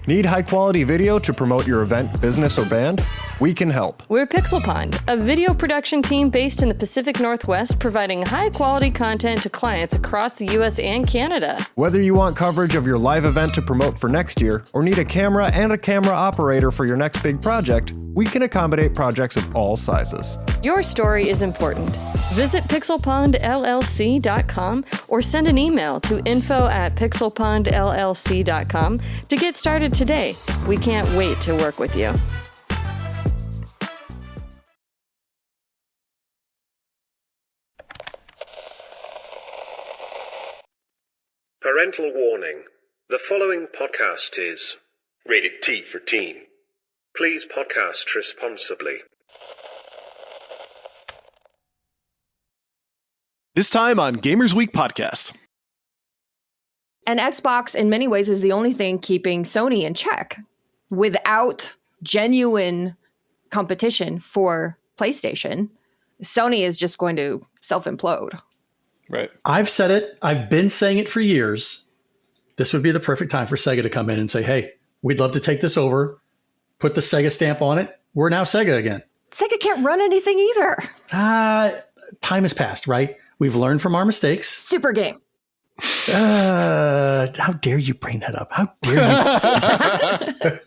Need high-quality video to promote your event, business, or band? We can help. We're Pixel Pond, a video production team based in the Pacific Northwest, providing high-quality content to clients across the U.S. and Canada. Whether you want coverage of your live event to promote for next year, or need a camera and a camera operator for your next big project, we can accommodate projects of all sizes. Your story is important. Visit pixelpondllc.com or send an email to info@pixelpondllc.com to get started today. We can't wait to work with you. Parental warning. The following podcast is rated T for teen. Please podcast responsibly. This time on Gamers Week podcast. And Xbox, in many ways, is the only thing keeping Sony in check. Without genuine competition for PlayStation, Sony is just going to self-implode. Right. I've said it. I've been saying it for years. This would be the perfect time for Sega to come in and say, hey, we'd love to take this over. Put the Sega stamp on it. We're now Sega again. Sega can't run anything either. Time has passed, right? We've learned from our mistakes. Super game. How dare you bring that up? How dare you?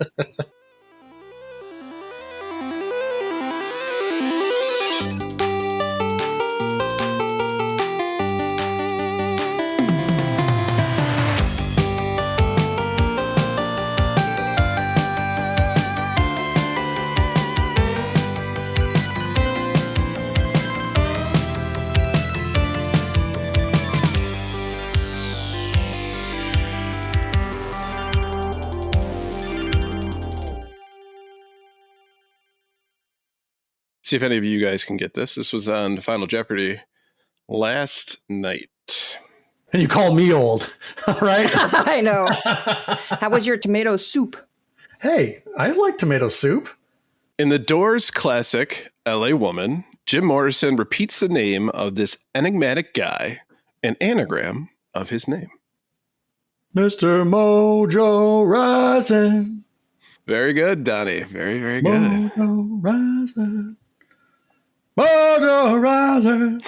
See if any of you guys can get this. This was on Final Jeopardy last night. And you call me old, right? I know. How was your tomato soup? Hey, I like tomato soup. In the Doors classic, LA Woman, Jim Morrison repeats the name of this enigmatic guy, an anagram of his name. Mr. Mojo Rising. Very good, Donnie. Very, very good. Mojo Rising. Mojo Rising.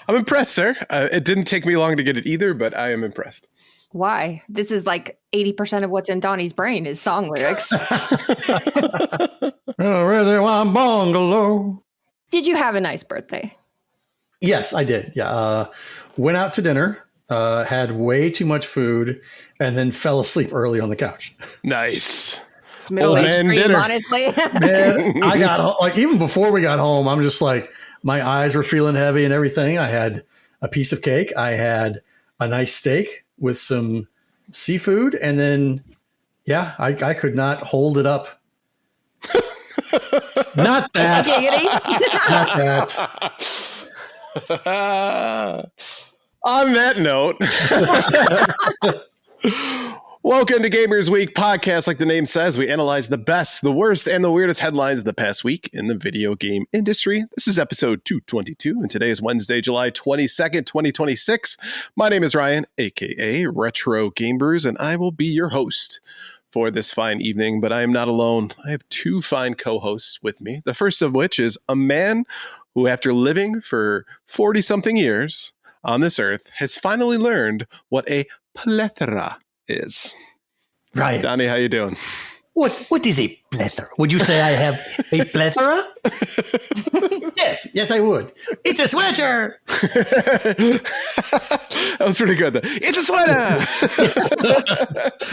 I'm impressed, sir. It didn't take me long to get it either, but I am impressed. Why? This is like 80% of what's in Donnie's brain is song lyrics. Bungalow. Did you have a nice birthday? Yes, I did. Yeah. Went out to dinner, had way too much food, and then fell asleep early on the couch. Nice. It's middle-aged dream, dinner. honestly. Man, I got like even before we got home, I'm just like my eyes were feeling heavy and everything. I had a piece of cake. I had a nice steak with some seafood, and then I could not hold it up. Not that. Not that. On that note, welcome to Gamers Week podcast. Like the name says, we analyze the best, the worst, and the weirdest headlines of the past week in the video game industry. This is episode 222, and today is Wednesday, July 22nd, 2026. My name is Ryan, aka retrogamebrews, and I will be your host for this fine evening, but I am not alone. I have two fine co-hosts with me. The first of which is a man who, after living for 40-something years on this earth, has finally learned what a plethora is. Right. Donnie, how you doing? What is a plethora? Would you say I have a plethora? Yes, I would. It's a sweater. That was pretty good, though. It's a sweater.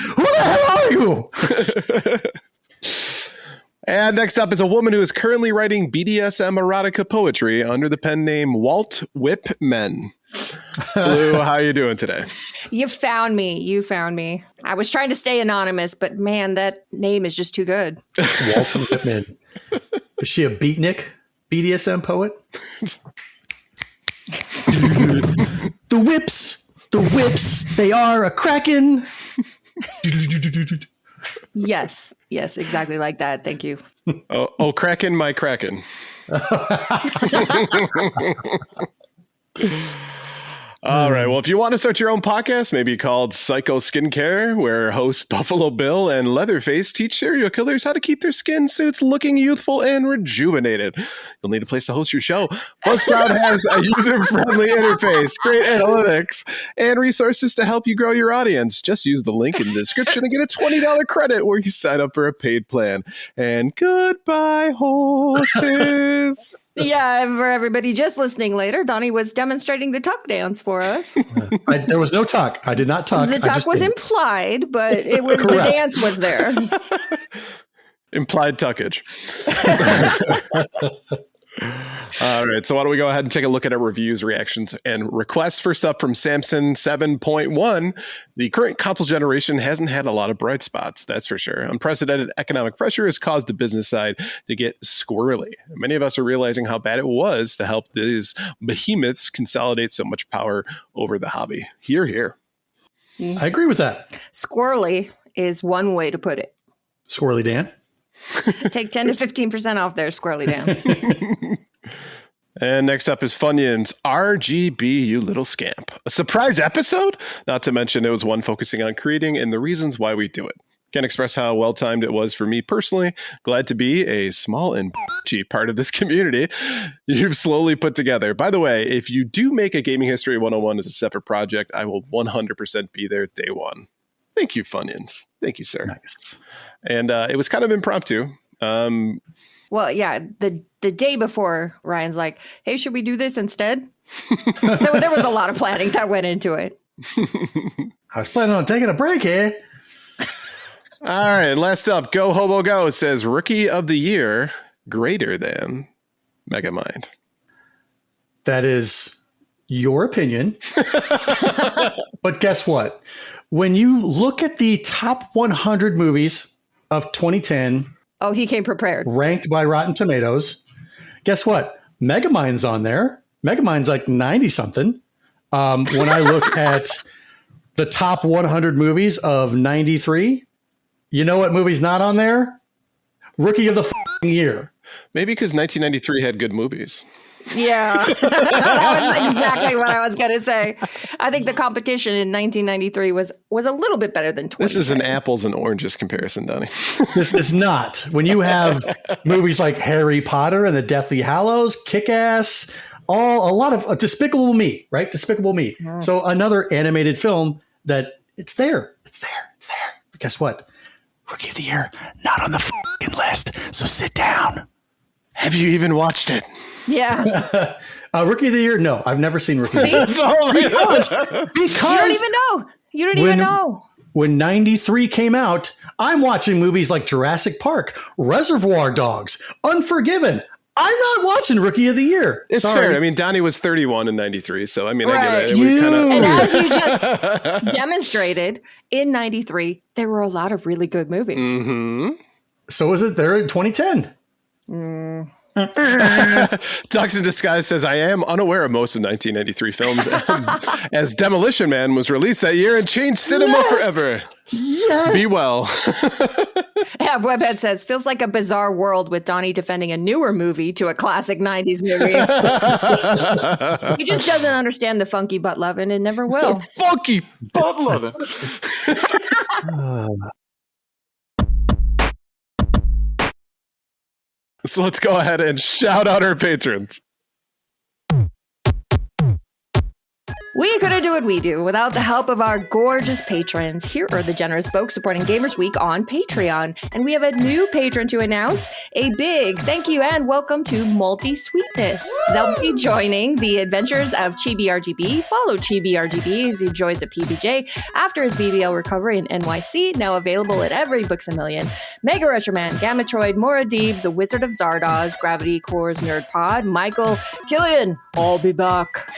Who the hell are you? And next up is a woman who is currently writing BDSM erotica poetry under the pen name Walt Whipmen. Lou, how you doing today? You found me. I was trying to stay anonymous, but man, that name is just too good. Walt Whipman. Is she a beatnik? BDSM poet? The whips, they are a kraken. Yes, exactly like that. Thank you. Oh, Kraken, my Kraken. All right. Well, if you want to start your own podcast, maybe called Psycho Skincare, where hosts Buffalo Bill and Leatherface teach serial killers how to keep their skin suits looking youthful and rejuvenated. You'll need a place to host your show. Buzzsprout has a user-friendly interface, great analytics, and resources to help you grow your audience. Just use the link in the description and get a $20 credit where you sign up for a paid plan. And goodbye, horses. Yeah, for everybody just listening later, Donnie was demonstrating the tuck dance for us. There was no tuck. I did not tuck. The tuck was implied, but it was the dance was there. Implied tuckage. All right, so why don't we go ahead and take a look at our reviews, reactions, and requests. First up from Samson 7.1, the current console generation hasn't had a lot of bright spots, that's for sure. Unprecedented economic pressure has caused the business side to get squirrely. Many of us are realizing how bad it was to help these behemoths consolidate so much power over the hobby. Hear, hear. I agree with that. Squirrely is one way to put it. Squirrely Dan. Take 10 to 15% off there, Squirrely Dan. And next up is Funyuns, RGB, you little scamp. A surprise episode? Not to mention it was one focusing on creating and the reasons why we do it. Can't express how well-timed it was for me personally. Glad to be a small and cheap part of this community you've slowly put together. By the way, if you do make a Gaming History 101 as a separate project, I will 100% be there day one. Thank you, Funyuns. Thank you, sir. Nice. And it was kind of impromptu. Well, yeah, the day before, Ryan's like, hey, should we do this instead? So there was a lot of planning that went into it. I was planning on taking a break here. All right, last up, Go Hobo Go says Rookie of the Year greater than Megamind. That is your opinion. But guess what? When you look at the top 100 movies of 2010, oh, he came prepared, ranked by Rotten Tomatoes, guess what? Megamind's on there. Megamind's like 90 something. When I look at the top 100 movies of 93, you know what movie's not on there? Rookie of the Year. Maybe because 1993 had good movies. Yeah, that was exactly what I was going to say. I think the competition in 1993 was a little bit better than 20. This is an apples and oranges comparison, Donnie. This is not. When you have movies like Harry Potter and the Deathly Hallows, Kick-Ass, a lot of Despicable Me, right? Despicable Me. Yeah. So another animated film that it's there. It's there. But guess what? Rookie of the Year, not on the fucking list. So sit down. Have you even watched it? Yeah. Rookie of the Year? No, I've never seen Rookie of the Year. Because You don't even know. When 93 came out, I'm watching movies like Jurassic Park, Reservoir Dogs, Unforgiven. I'm not watching Rookie of the Year. It's Sorry. fair. I mean, Donnie was 31 in 93, so I mean, right. I get it. And as you just demonstrated, in 93, there were a lot of really good movies. Mm-hmm. So was it there in 2010? Ducks in Disguise says, I am unaware of most of 1993 films as Demolition Man was released that year and changed cinema forever. Yes. Be well. Yeah, Webhead says, feels like a bizarre world with Donnie defending a newer movie to a classic 90s movie. He just doesn't understand the funky butt loving and never will. Funky butt loving. So let's go ahead and shout out our patrons. We couldn't do what we do without the help of our gorgeous patrons. Here are the generous folks supporting Gamers Week on Patreon. And we have a new patron to announce. A big thank you and welcome to Multi Sweetness. They'll be joining the adventures of Chibi RGB. Follow Chibi RGB as he enjoys a PBJ after his BBL recovery in NYC, now available at every Books A Million. Mega Retroman, Gamatroid, Moradib, The Wizard of Zardoz, Gravity Core's Nerd Pod, Michael, Killian, I'll be back.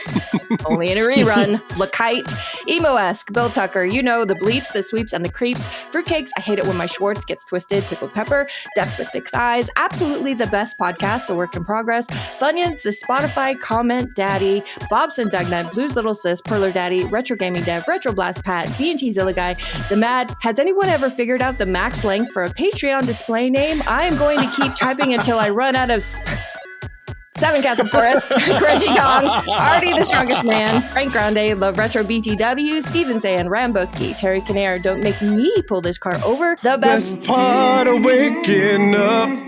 Only in a rerun. Lakite, Emo-esque, Bill Tucker, you know, the bleeps, the sweeps, and the creeps. Fruitcakes, I hate it when my Schwartz gets twisted. Pickled Pepper, Depths with Thick Thighs, absolutely the best podcast, The Work in Progress. Funyuns, the Spotify Comment Daddy, Bobson Dugnut, Blues Little Sis, Perler Daddy, Retro Gaming Dev, Retro Blast Pat, B&T Zilla Guy, The Mad. Has anyone ever figured out the max length for a Patreon display name? I am going to keep typing until I run out of Seven Castle Forest, Crunchy Dong, Artie the Strongest Man, Frank Grande, Love Retro BTW, Steven Zayan, Ramboski, Terry Canaire, Don't Make Me Pull This Car Over, the best part of waking up.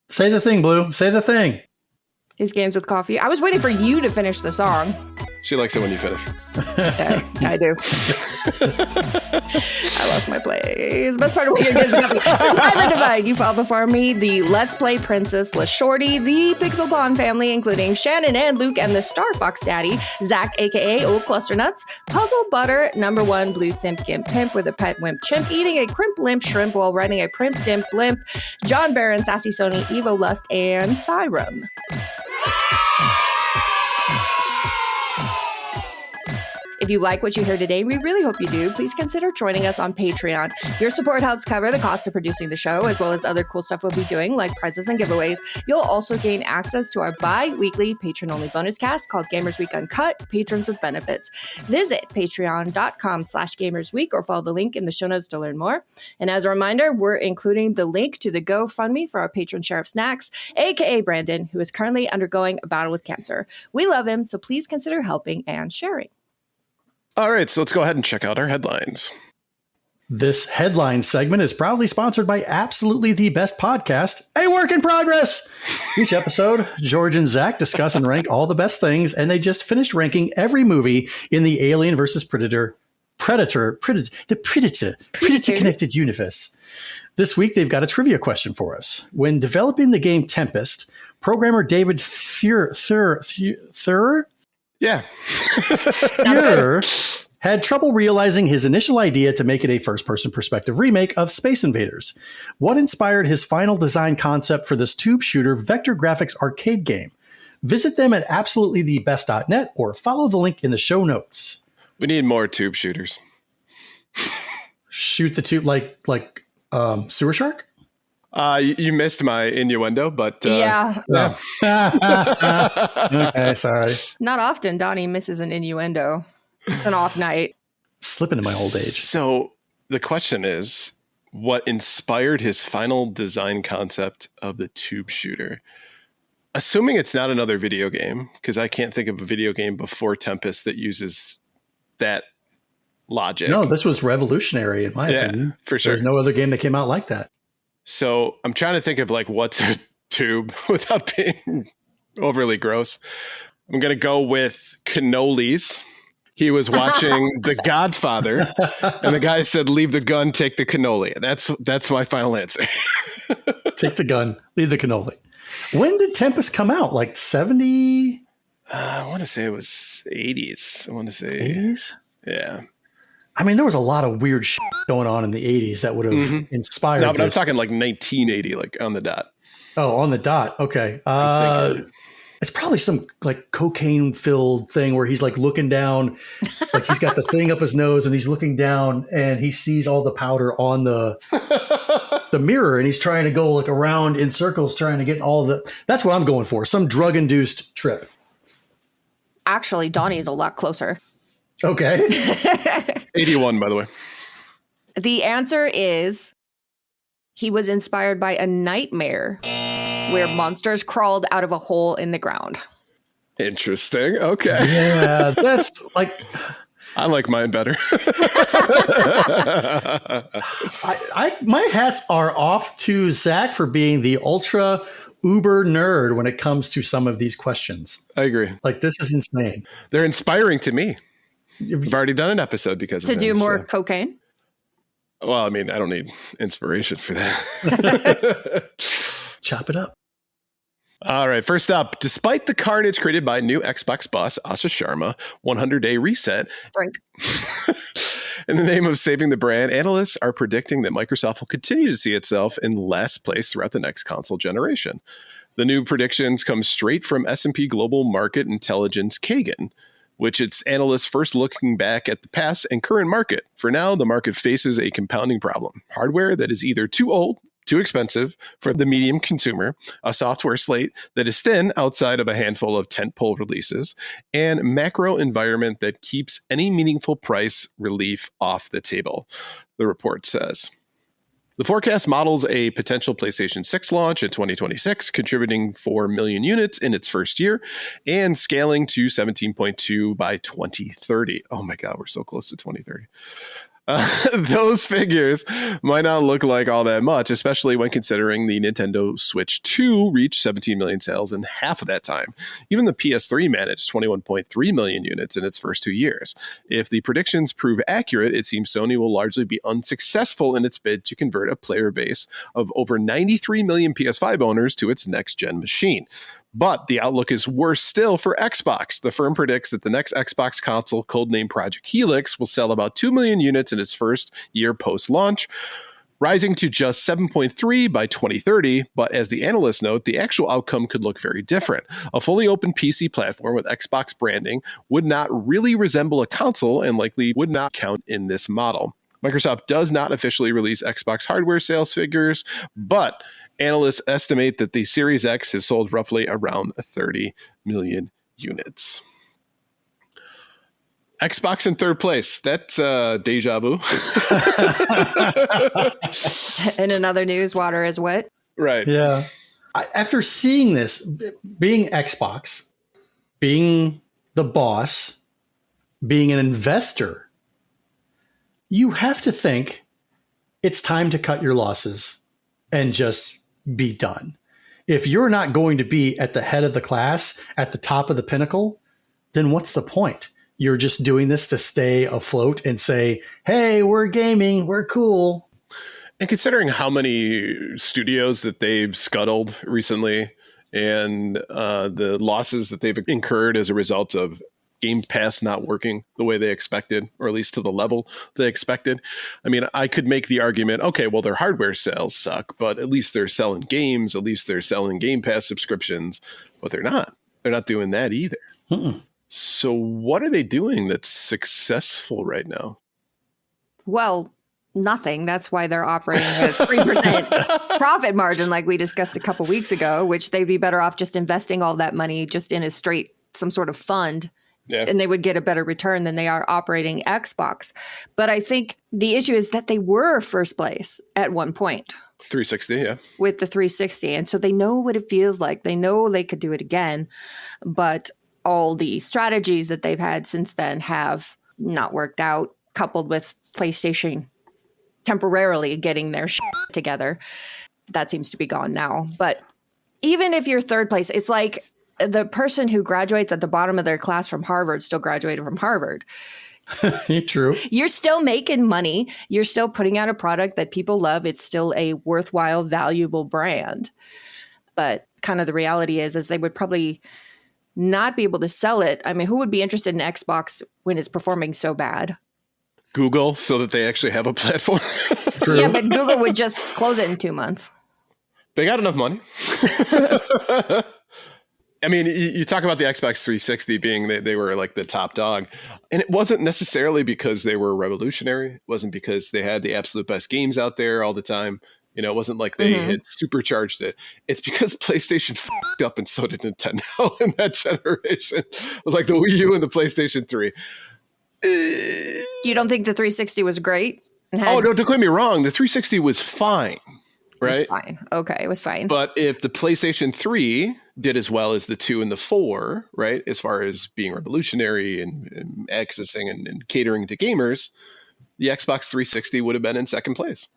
Say the thing, Blue. Say the thing. is Games with Coffee. I was waiting for you to finish the song. She likes it when you finish. Yeah, I do. I lost my place. Best part of Weekend Games with Coffee. Private Divide. You fall before me. The Let's Play Princess LaShorty. The Pixel Bond family, including Shannon and Luke and the Star Fox Daddy. Zach, a.k.a. Old Cluster Nuts. Puzzle Butter. Number 1 Blue Simp Gimp Pimp with a pet wimp chimp. Eating a crimp limp shrimp while riding a primp dimp blimp. John Barron, Sassy Sony, Evo Lust, and Syrum. If you like what you heard today, we really hope you do. Please consider joining us on Patreon. Your support helps cover the cost of producing the show, as well as other cool stuff we'll be doing, like prizes and giveaways. You'll also gain access to our bi-weekly patron-only bonus cast called Gamers Week Uncut, Patrons with Benefits. Visit patreon.com/gamersweek or follow the link in the show notes to learn more. And as a reminder, we're including the link to the GoFundMe for our patron share of snacks, aka Brandon, who is currently undergoing a battle with cancer. We love him, so please consider helping and sharing. All right, so let's go ahead and check out our headlines. This headline segment is proudly sponsored by Absolutely the Best Podcast, a work in progress. Each episode, George and Zach discuss and rank all the best things, and they just finished ranking every movie in the Alien versus Predator connected universe. This week, they've got a trivia question for us. When developing the game Tempest, programmer David Thur had trouble realizing his initial idea to make it a first-person perspective remake of Space Invaders. What inspired his final design concept for this tube shooter vector graphics arcade game? Visit them at absolutelythebest.net or follow the link in the show notes. We need more tube shooters. Shoot the tube like Sewer Shark? You missed my innuendo, but Yeah. Okay, sorry. Not often Donnie misses an innuendo. It's an off night. Slip into my old age. So the question is, what inspired his final design concept of the tube shooter? Assuming it's not another video game, because I can't think of a video game before Tempest that uses that logic. No, this was revolutionary in my opinion. For sure. There's no other game that came out like that. So I'm trying to think of like what's a tube without being overly gross. I'm going to go with cannolis. He was watching The Godfather, and the guy said, "Leave the gun, take the cannoli." That's my final answer. Take the gun, leave the cannoli. When did Tempest come out? Like 70? I want to say it was 80s. I want to say 80s? Yeah. I mean, there was a lot of weird shit going on in the 80s that would have inspired. No, but I'm talking like 1980, like on the dot. Oh, on the dot. Okay. It's probably some like cocaine filled thing where he's like looking down, like he's got the thing up his nose and he's looking down and he sees all the powder on the mirror and he's trying to go like around in circles trying to get all the. That's what I'm going for. Some drug induced trip. Actually, Donnie is a lot closer. Okay. 81, by the way. The answer is he was inspired by a nightmare where monsters crawled out of a hole in the ground. Interesting. Okay. Yeah, that's like... I like mine better. My hats are off to Zach for being the ultra uber nerd when it comes to some of these questions. I agree. Like, this is insane. They're inspiring to me. I've already done an episode because of To them, do more so. cocaine? Well, I mean, I don't need inspiration for that. Chop it up. All right, first up, despite the carnage created by new Xbox boss Asha Sharma, 100-day reset. Frank. In the name of saving the brand, analysts are predicting that Microsoft will continue to see itself in last place throughout the next console generation. The new predictions come straight from S&P Global Market Intelligence Kagan, which its analysts first looking back at the past and current market. For now, the market faces a compounding problem. Hardware that is either too old, too expensive for the medium consumer, a software slate that is thin outside of a handful of tentpole releases, and macro environment that keeps any meaningful price relief off the table, the report says. The forecast models a potential PlayStation 6 launch in 2026, contributing 4 million units in its first year and scaling to 17.2 by 2030. Oh my God, we're so close to 2030. Those figures might not look like all that much, especially when considering the Nintendo Switch 2 reached 17 million sales in half of that time. Even the PS3 managed 21.3 million units in its first 2 years. If the predictions prove accurate, it seems Sony will largely be unsuccessful in its bid to convert a player base of over 93 million PS5 owners to its next-gen machine. But the outlook is worse still for Xbox. The firm predicts that the next Xbox console, codenamed Project Helix, will sell about 2 million units in its first year post-launch, rising to just 7.3 by 2030. But as the analysts note, the actual outcome could look very different. A fully open PC platform with Xbox branding would not really resemble a console and likely would not count in this model. Microsoft does not officially release Xbox hardware sales figures, but analysts estimate that the Series X has sold roughly around 30 million units. Xbox in third place. That's deja vu. And another news, water is wet. Right. Yeah. After seeing this, being Xbox, being the boss, being an investor, you have to think it's time to cut your losses and just be done. If you're not going to be at the head of the class, at the top of the pinnacle, then what's the point? You're just doing this to stay afloat and say, hey, we're gaming, we're cool. And considering how many studios that they've scuttled recently and the losses that they've incurred as a result of Game Pass not working the way they expected, or at least to the level they expected. I mean, I could make the argument, okay, well, their hardware sales suck, but at least they're selling games. At least they're selling Game Pass subscriptions, but they're not. They're not doing that either. So what are they doing that's successful right now? Well, nothing. That's why they're operating at a 3% profit margin like we discussed a couple weeks ago, which they'd be better off just investing all that money just in a straight, some sort of fund. Yeah. And they would get a better return than they are operating Xbox. But I think the issue is that they were first place at one point. 360, yeah. With the 360. And so they know what it feels like. They know they could do it again. But all the strategies that they've had since then have not worked out, coupled with PlayStation temporarily getting their shit together. That seems to be gone now. But even if you're third place, it's like the person who graduates at the bottom of their class from Harvard still graduated from Harvard. True. You're still making money. You're still putting out a product that people love. It's still a worthwhile, valuable brand. But kind of the reality is they would probably not be able to sell it. I mean, who would be interested in Xbox when it's performing so bad? Google, so that they actually have a platform. True. Yeah, but Google would just close it in 2 months. They got enough money. I mean, you talk about the Xbox 360 being they were like the top dog. And it wasn't necessarily because they were revolutionary. It wasn't because they had the absolute best games out there all the time. You know, it wasn't like they had supercharged it. It's because PlayStation f***ed up and so did Nintendo in that generation. It was like the Wii U and the PlayStation 3. You don't think the 360 was great? Oh, no, don't get me wrong. The 360 was fine, right? It was fine. Okay, it was fine. But if the PlayStation 3 did as well as the 2 and the 4, right, as far as being revolutionary and accessing and catering to gamers, the Xbox 360 would have been in second place.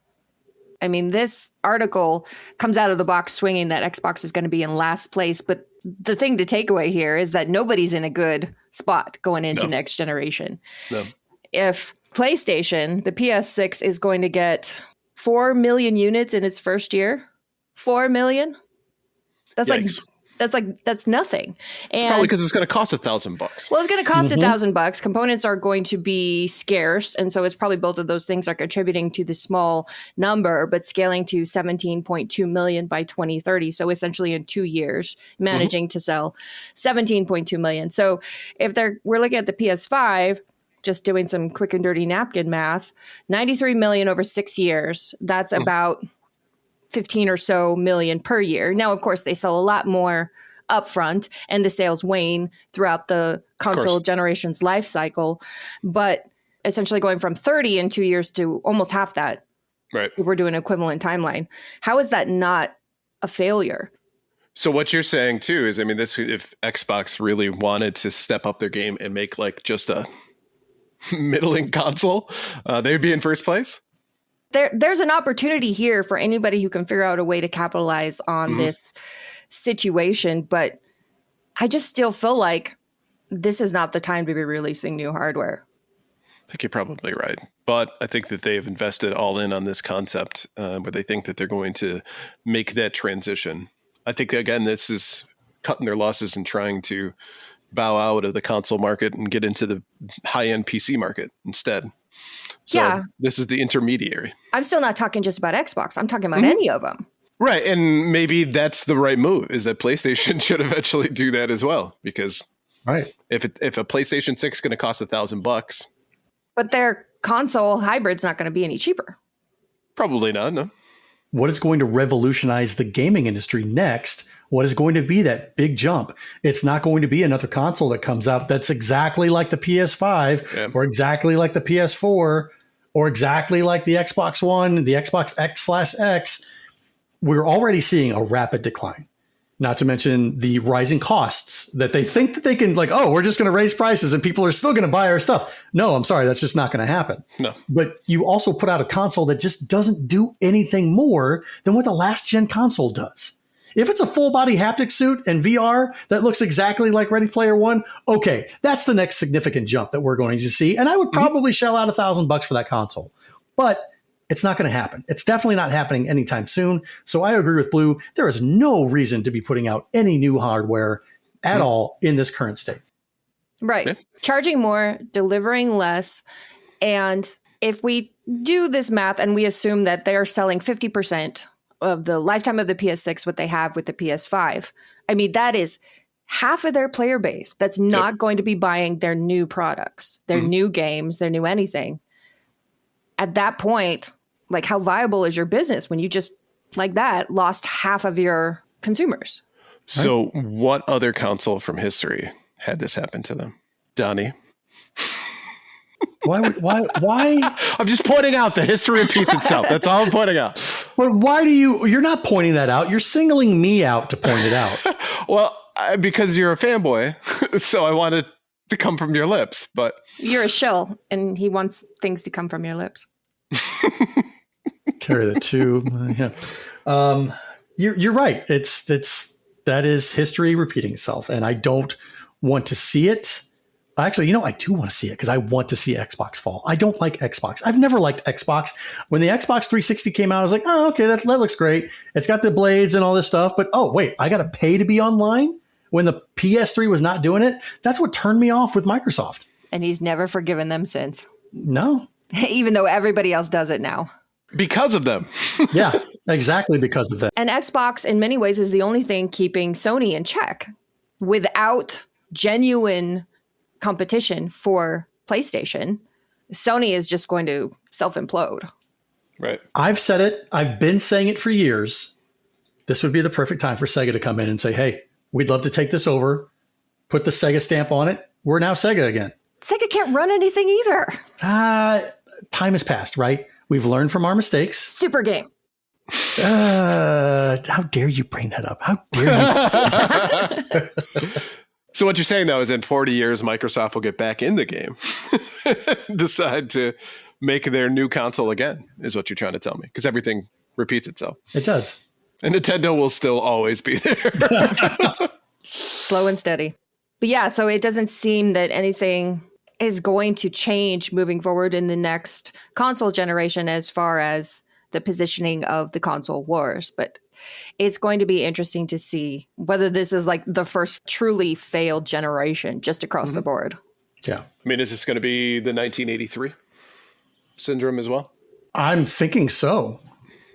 I mean, this article comes out of the box swinging that Xbox is going to be in last place. But the thing to take away here is that nobody's in a good spot going into next generation. No. If PlayStation, the PS6, is going to get 4 million units in its first year, 4 million? That's Yikes. That's nothing. And it's probably because it's going to cost $1,000. Well, it's going to cost $1,000. Components are going to be scarce. And so it's probably both of those things are contributing to the small number, but scaling to 17.2 million by 2030. So essentially in 2 years, managing to sell 17.2 million. So if we're looking at the PS5, just doing some quick and dirty napkin math, 93 million over 6 years. That's about 15 or so million per year. Now, of course, they sell a lot more upfront and the sales wane throughout the console generation's life cycle. But essentially going from 30 in 2 years to almost half that Right. If we're doing an equivalent timeline, how is that not a failure? So what you're saying too is, I mean, this, if Xbox really wanted to step up their game and make like just a middling console, they'd be in first place. There's an opportunity here for anybody who can figure out a way to capitalize on this situation, but I just still feel like this is not the time to be releasing new hardware. I think you're probably right. But I think that they've invested all in on this concept where they think that they're going to make that transition. I think, again, this is cutting their losses and trying to bow out of the console market and get into the high-end PC market instead. So this is the intermediary. I'm still not talking just about Xbox. I'm talking about any of them. Right. And maybe that's the right move, is that PlayStation should eventually do that as well. Because if a PlayStation 6 is going to cost $1,000, but their console hybrid's not going to be any cheaper. Probably not, no. What is going to revolutionize the gaming industry next? What is going to be that big jump? It's not going to be another console that comes out that's exactly like the PS5 or exactly like the PS4 or exactly like the Xbox One, the Xbox X/X. We're already seeing a rapid decline. Not to mention the rising costs that they think that they can, like, oh, we're just going to raise prices and people are still going to buy our stuff. No, I'm sorry. That's just not going to happen. No. But you also put out a console that just doesn't do anything more than what the last gen console does. If it's a full body haptic suit and VR that looks exactly like Ready Player One, okay, that's the next significant jump that we're going to see. And I would probably shell out $1,000 for that console. But it's not going to happen. It's definitely not happening anytime soon. So I agree with Blue. There is no reason to be putting out any new hardware at all in this current state. Right. Yeah. Charging more, delivering less. And if we do this math and we assume that they are selling 50% of the lifetime of the PS6, what they have with the PS5, I mean, that is half of their player base that's not going to be buying their new products, their new games, their new anything. At that point, like, how viable is your business when you just, like that, lost half of your consumers? So what other console from history had this happen to them? Donnie? Why? I'm just pointing out the history repeats itself. That's all I'm pointing out. But why you're not pointing that out. You're singling me out to point it out. Well, because you're a fanboy, so I wanted to come from your lips, but You're a shill, and he wants things to come from your lips. Carry the two. You're right. That is history repeating itself, and I don't want to see it. Actually, I do want to see it because I want to see Xbox fall. I don't like Xbox. I've never liked Xbox. When the Xbox 360 came out, I was like, oh, okay, that looks great. It's got the blades and all this stuff, but oh wait, I got to pay to be online. When the PS3 was not doing it, that's what turned me off with Microsoft. And he's never forgiven them since. No. Even though everybody else does it now. because of them. Yeah, exactly because of that. And Xbox, in many ways, is the only thing keeping Sony in check. Without genuine competition for PlayStation, Sony is just going to self-implode. Right. I've said it. I've been saying it for years. This would be the perfect time for Sega to come in and say, hey, we'd love to take this over, put the Sega stamp on it. We're now Sega again. Sega can't run anything either. Time has passed, right? We've learned from our mistakes. Super game. How dare you bring that up? How dare you? So what you're saying, though, is in 40 years, Microsoft will get back in the game, decide to make their new console again, is what you're trying to tell me, because everything repeats itself. It does. And Nintendo will still always be there. Slow and steady. But yeah, so it doesn't seem that anything is going to change moving forward in the next console generation as far as the positioning of the console wars. But it's going to be interesting to see whether this is like the first truly failed generation just across the board. Yeah. I mean, is this going to be the 1983 syndrome as well? I'm thinking so.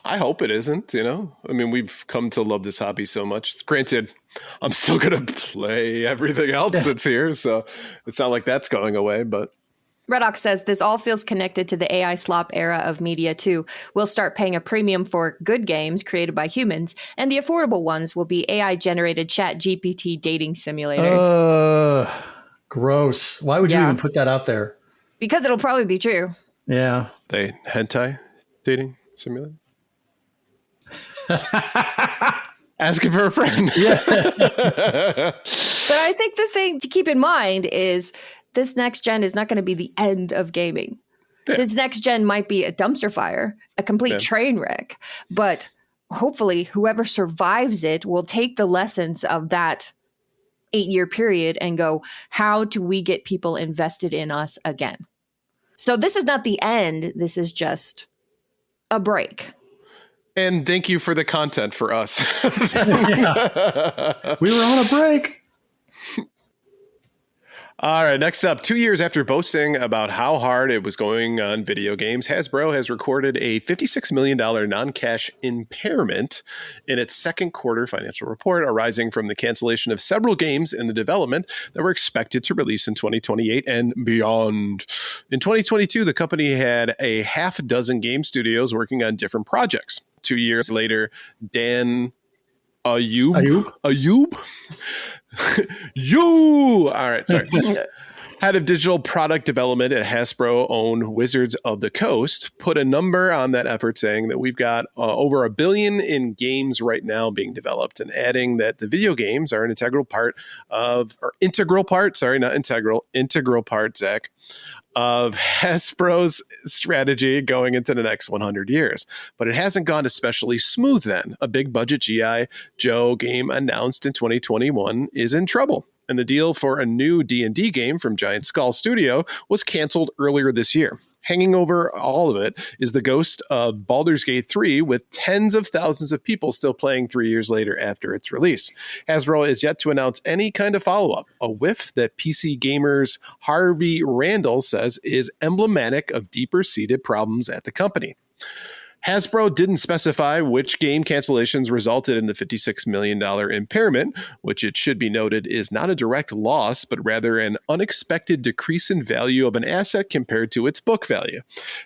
I hope it isn't, you know? I mean, we've come to love this hobby so much. Granted, I'm still going to play everything else that's here, so it's not like that's going away, but... Redox says, this all feels connected to the AI slop era of media too. We'll start paying a premium for good games created by humans, and the affordable ones will be AI-generated chat GPT dating simulator. Gross. Why would you even put that out there? Because it'll probably be true. Yeah. They hentai dating? simulator? Asking for a friend. Yeah. But I think the thing to keep in mind is this next gen is not going to be the end of gaming. Yeah. This next gen might be a dumpster fire, a complete train wreck, but hopefully whoever survives it will take the lessons of that 8-year period and go, how do we get people invested in us again? So this is not the end. This is just a break. And thank you for the content for us. We were on a break. All right, next up, 2 years after boasting about how hard it was going on video games, Hasbro has recorded a $56 million non-cash impairment in its second quarter financial report, arising from the cancellation of several games in the development that were expected to release in 2028 and beyond. In 2022, the company had a half dozen game studios working on different projects. 2 years later, Dan Ayub? You! All right, sorry. Head of digital product development at Hasbro-owned Wizards of the Coast put a number on that effort, saying that we've got over $1 billion in games right now being developed, and adding that the video games are an integral part, Zach, of Hasbro's strategy going into the next 100 years. But it hasn't gone especially smooth then. A big budget G.I. Joe game announced in 2021 is in trouble. And the deal for a new D&D game from Giant Skull Studio was canceled earlier this year. Hanging over all of it is the ghost of Baldur's Gate 3, with tens of thousands of people still playing 3 years later after its release. Hasbro is yet to announce any kind of follow-up, a whiff that PC Gamer's Harvey Randall says is emblematic of deeper-seated problems at the company. Hasbro didn't specify which game cancellations resulted in the $56 million impairment, which it should be noted is not a direct loss, but rather an unexpected decrease in value of an asset compared to its book value.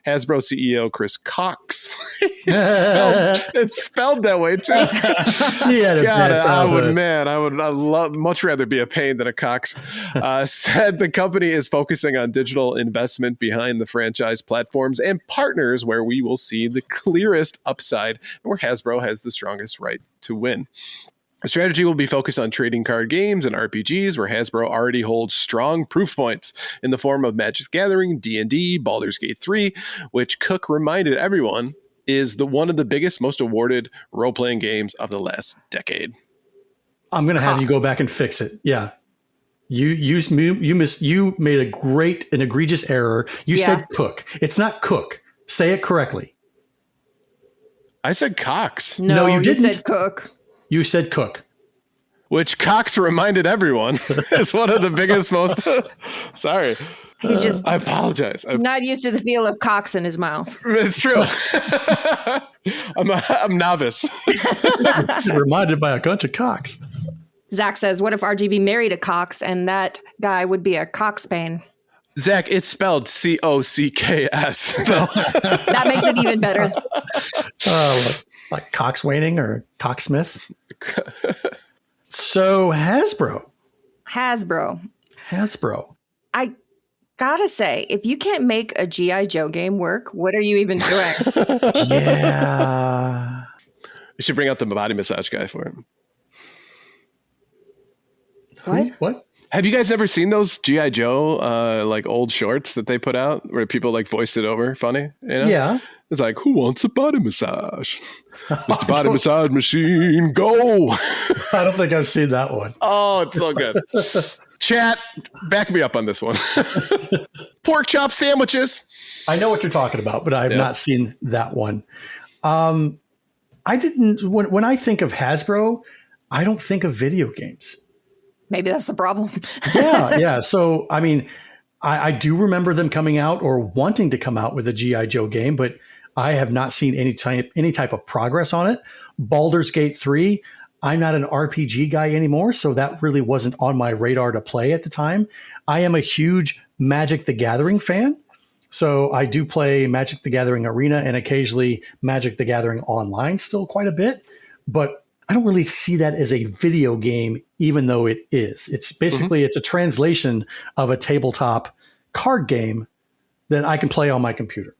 Hasbro CEO Chris Cox, it's spelled that way too. I'd much rather be a pain than a Cox, said the company is focusing on digital investment behind the franchise platforms and partners where we will see the clearest upside and where Hasbro has the strongest right to win. The strategy will be focused on trading card games and RPGs, where Hasbro already holds strong proof points in the form of Magic the Gathering, D&D, Baldur's Gate 3, which Cook reminded everyone is one of the biggest, most awarded role-playing games of the last decade. I'm going to have you go back and fix it. Yeah. You made an egregious error. You said Cook. It's not Cook. Say it correctly. I said Cox. No, you didn't. You said Cook. You said Cook. Which Cox reminded everyone is one of the biggest, most... Sorry. I apologize. I'm not used to the feel of cocks in his mouth. It's true. I'm novice. Reminded by a bunch of cocks. Zach says, what if RGB married a Cox and that guy would be a coxbane? Zach, it's spelled Cocks. That makes it even better. Like coxswaining or cocksmith. So Hasbro. I gotta say, if you can't make a G.I. Joe game work, what are you even doing? Yeah. You should bring out the body massage guy for it. What? Have you guys ever seen those G.I. Joe like old shorts that they put out where people like voiced it over funny? You know? Yeah. It's like, who wants a body massage? Mr. Body Massage Machine, go. I don't think I've seen that one. Oh, it's so good. Chat, back me up on this one. Pork chop sandwiches. I know what you're talking about, but I have not seen that one. I didn't. When I think of Hasbro, I don't think of video games. Maybe that's the problem. Yeah. So, I mean, I do remember them coming out or wanting to come out with a G.I. Joe game, but I have not seen any type of progress on it. Baldur's Gate 3, I'm not an RPG guy anymore, so that really wasn't on my radar to play at the time. I am a huge Magic the Gathering fan, so I do play Magic the Gathering Arena and occasionally Magic the Gathering Online still quite a bit, but I don't really see that as a video game, even though it is. It's basically, it's a translation of a tabletop card game that I can play on my computer.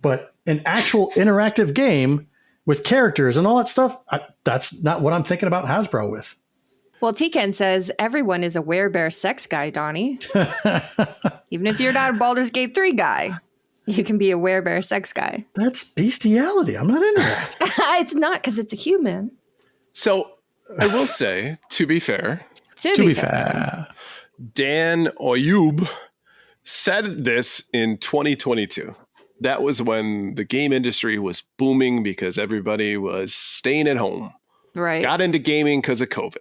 But an actual interactive game with characters and all that stuff, that's not what I'm thinking about Hasbro with. Well, Tiken says everyone is a werebear sex guy, Donnie. Even if you're not a Baldur's Gate 3 guy, you can be a werebear sex guy. That's bestiality. I'm not into that. It's not, because it's a human. So I will say, to be fair, To be fair. Dan Oyub said this in 2022. That was when the game industry was booming because everybody was staying at home. Right. Got into gaming because of COVID.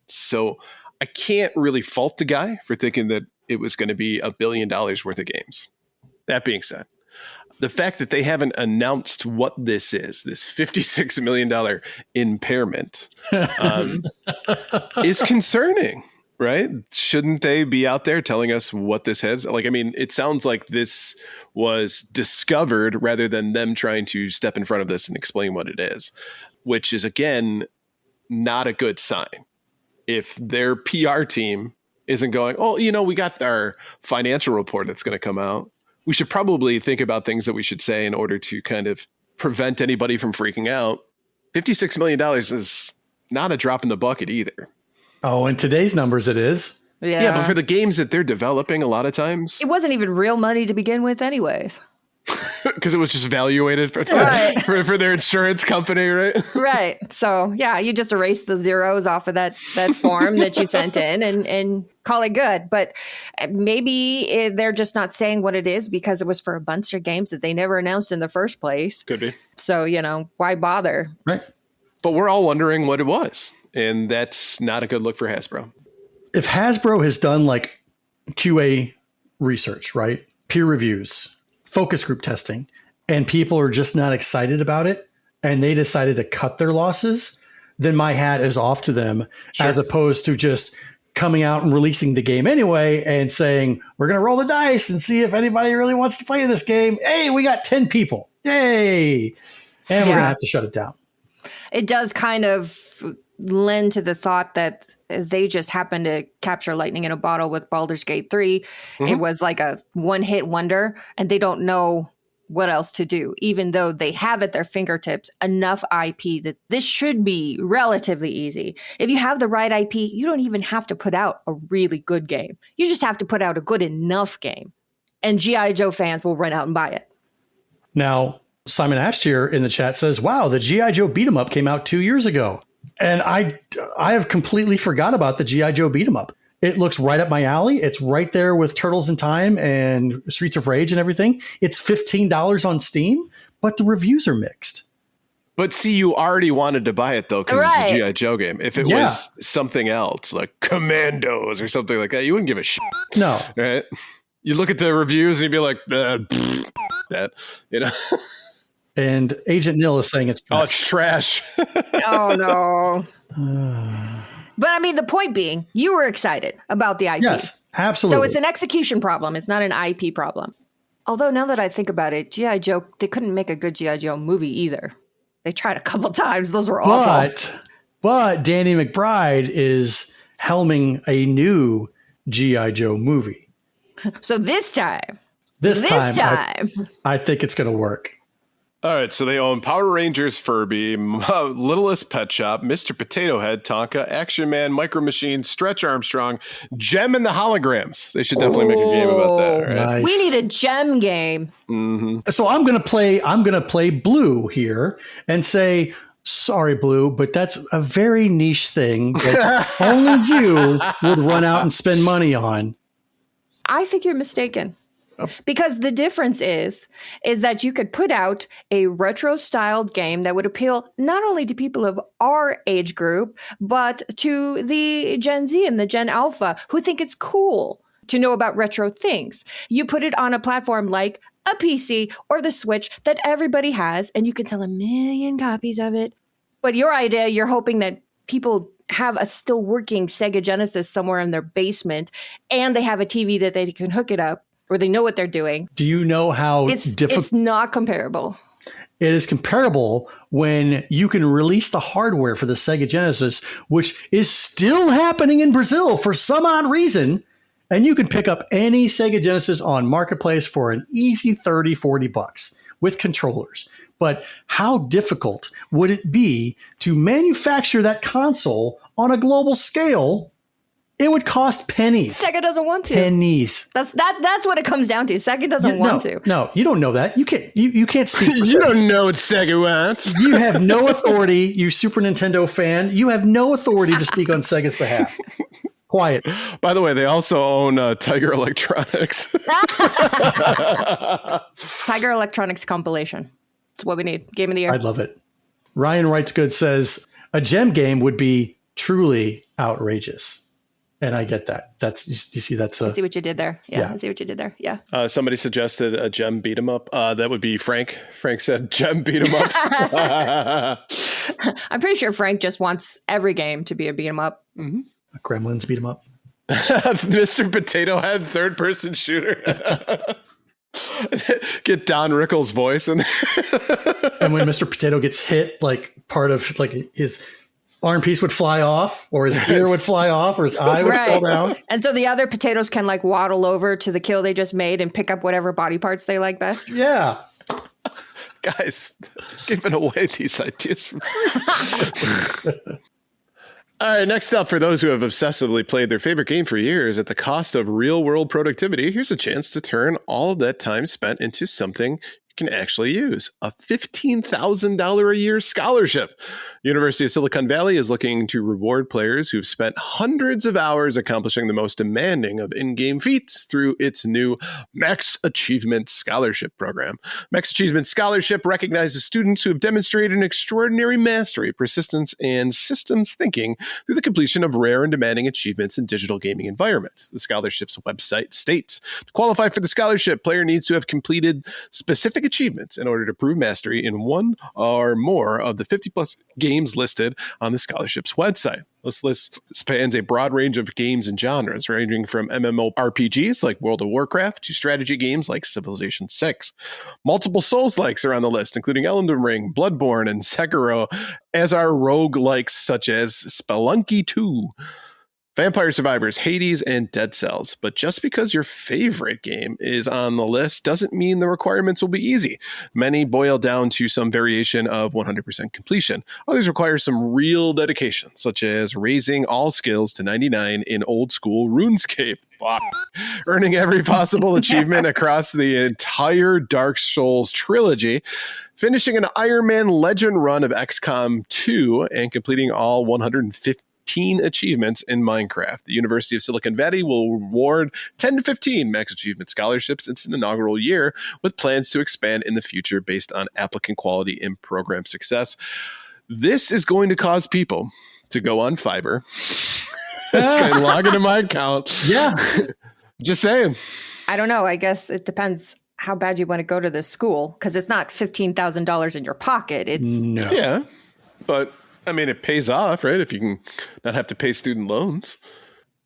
So I can't really fault the guy for thinking that it was going to be $1 billion worth of games. That being said, the fact that they haven't announced what this is, this $56 million impairment, is concerning, right? Shouldn't they be out there telling us what this has? Like, I mean, it sounds like this was discovered rather than them trying to step in front of this and explain what it is, which is, again, not a good sign. If their PR team isn't going, oh, you know, we got our financial report that's going to come out. We should probably think about things that we should say in order to kind of prevent anybody from freaking out. $56 million is not a drop in the bucket either. Oh, in today's numbers, it is. Yeah, but for the games that they're developing, a lot of times It wasn't even real money to begin with anyways. because it was just evaluated for, Right. for their insurance company, right? Right. So, yeah, you just erase the zeros off of that form that you sent in and call it good. But maybe they're just not saying what it is because it was for a bunch of games that they never announced in the first place. Could be. So, you know, why bother? Right. But we're all wondering what it was. And that's not a good look for Hasbro. If Hasbro has done like QA research, right? Peer reviews, focus group testing, and people are just not excited about it, and they decided to cut their losses, then my hat is off to them, as opposed to just coming out and releasing the game anyway and saying, we're going to roll the dice and see if anybody really wants to play this game. Hey, we got 10 people. Yay. And we're going to have to shut it down. It does kind of lend to the thought that they just happened to capture lightning in a bottle with Baldur's Gate 3. Mm-hmm. It was like a one-hit wonder, and they don't know what else to do, even though they have at their fingertips enough IP that this should be relatively easy. If you have the right IP, you don't even have to put out a really good game. You just have to put out a good enough game, and G.I. Joe fans will run out and buy it. Now, Simon Ash here in the chat says, wow, the G.I. Joe beat 'em up came out 2 years ago. And I have completely forgot about the G.I. Joe beat 'em up. It looks right up my alley. It's right there with Turtles in Time and Streets of Rage and everything. It's $15 on Steam, but the reviews are mixed. But see, you already wanted to buy it, though, because it's a G.I. Joe game. If it was something else, like Commandos or something like that, you wouldn't give a shit. No. Right? You look at the reviews and you'd be like, that, you know? And Agent Nil is saying it's trash. Oh, it's trash. Oh, no. But I mean, the point being, you were excited about the IP. Yes, absolutely. So it's an execution problem. It's not an IP problem. Although now that I think about it, G.I. Joe, they couldn't make a good G.I. Joe movie either. They tried a couple times. Those were awful. But Danny McBride is helming a new G.I. Joe movie. So this time, I think it's going to work. All right, so they own Power Rangers, Furby, Littlest Pet Shop, Mr. Potato Head, Tonka, Action Man, Micro Machine, Stretch Armstrong, Gem and the Holograms. They should definitely make a game about that. Right? Nice. We need a Gem game. Mm-hmm. So I'm gonna play Blue here and say, sorry, Blue, but that's a very niche thing that only you would run out and spend money on. I think you're mistaken. Because the difference is that you could put out a retro-styled game that would appeal not only to people of our age group, but to the Gen Z and the Gen Alpha who think it's cool to know about retro things. You put it on a platform like a PC or the Switch that everybody has, and you can sell 1 million copies of it. But your idea, you're hoping that people have a still working Sega Genesis somewhere in their basement, and they have a TV that they can hook it up, or they know what they're doing. Do you know how difficult? It's not comparable. It is comparable when you can release the hardware for the Sega Genesis, which is still happening in Brazil for some odd reason. And you can pick up any Sega Genesis on Marketplace for an easy $30-$40. with controllers. But how difficult would it be to manufacture that console on a global scale? It would cost pennies. Sega doesn't want to. Pennies. That's what it comes down to. Sega doesn't want to. No, you don't know that. You can't speak for You Sega. don't know what Sega wants. You have no authority, you Super Nintendo fan. You have no authority to speak on Sega's behalf. Quiet. By the way, they also own Tiger Electronics. Tiger Electronics compilation. That's what we need. Game of the year. I'd love it. Ryan Wrights Good says a gem game would be truly outrageous. And I get that. That's you see that's I see what you did there. Yeah, Yeah. I see what you did there. Yeah. Somebody suggested a gem beat 'em up. That would be Frank. Frank said gem beat 'em up. I'm pretty sure Frank just wants every game to be a beat 'em up. Gremlins beat him up. Mr. Potato Head, third person shooter. Get Don Rickles' voice and And when Mr. Potato gets hit, like part of like his arm piece would fly off, or his ear would fly off, or his eye would fall down. And so the other potatoes can like waddle over to the kill they just made and pick up whatever body parts they like best. Yeah. guys giving away these ideas. All right, next up, for those who have obsessively played their favorite game for years at the cost of real-world productivity, here's a chance to turn all of that time spent into something you can actually use. A $15,000 a year scholarship. University of Silicon Valley is looking to reward players who've spent hundreds of hours accomplishing the most demanding of in-game feats through its new Max Achievement Scholarship program. Max Achievement Scholarship recognizes students who have demonstrated an extraordinary mastery, persistence, and systems thinking through the completion of rare and demanding achievements in digital gaming environments. The scholarship's website states, to qualify for the scholarship, player needs to have completed specific achievements in order to prove mastery in one or more of the 50-plus games listed on the scholarship's website. This list spans a broad range of games and genres, ranging from MMORPGs like World of Warcraft to strategy games like Civilization VI. Multiple Souls-likes are on the list, including Elden Ring, Bloodborne, and Sekiro, as are roguelikes such as Spelunky 2, Vampire Survivors, Hades, and Dead Cells. But just because your favorite game is on the list doesn't mean the requirements will be easy. Many boil down to some variation of 100% completion. Others require some real dedication, such as raising all skills to 99 in old school RuneScape. Earning every possible achievement across the entire Dark Souls trilogy, finishing an Iron Man Legend run of XCOM 2, and completing all 115 achievements in Minecraft. The University of Silicon Valley will reward 10 to 15 Max Achievement Scholarships in an inaugural year, with plans to expand in the future based on applicant quality and program success. This is going to cause people to go on Fiverr and say, log into my account. Yeah. Just saying. I don't know. I guess it depends how bad you want to go to this school, because it's not $15,000 in your pocket. It's No. Yeah, but I mean, it pays off, right? If you can not have to pay student loans.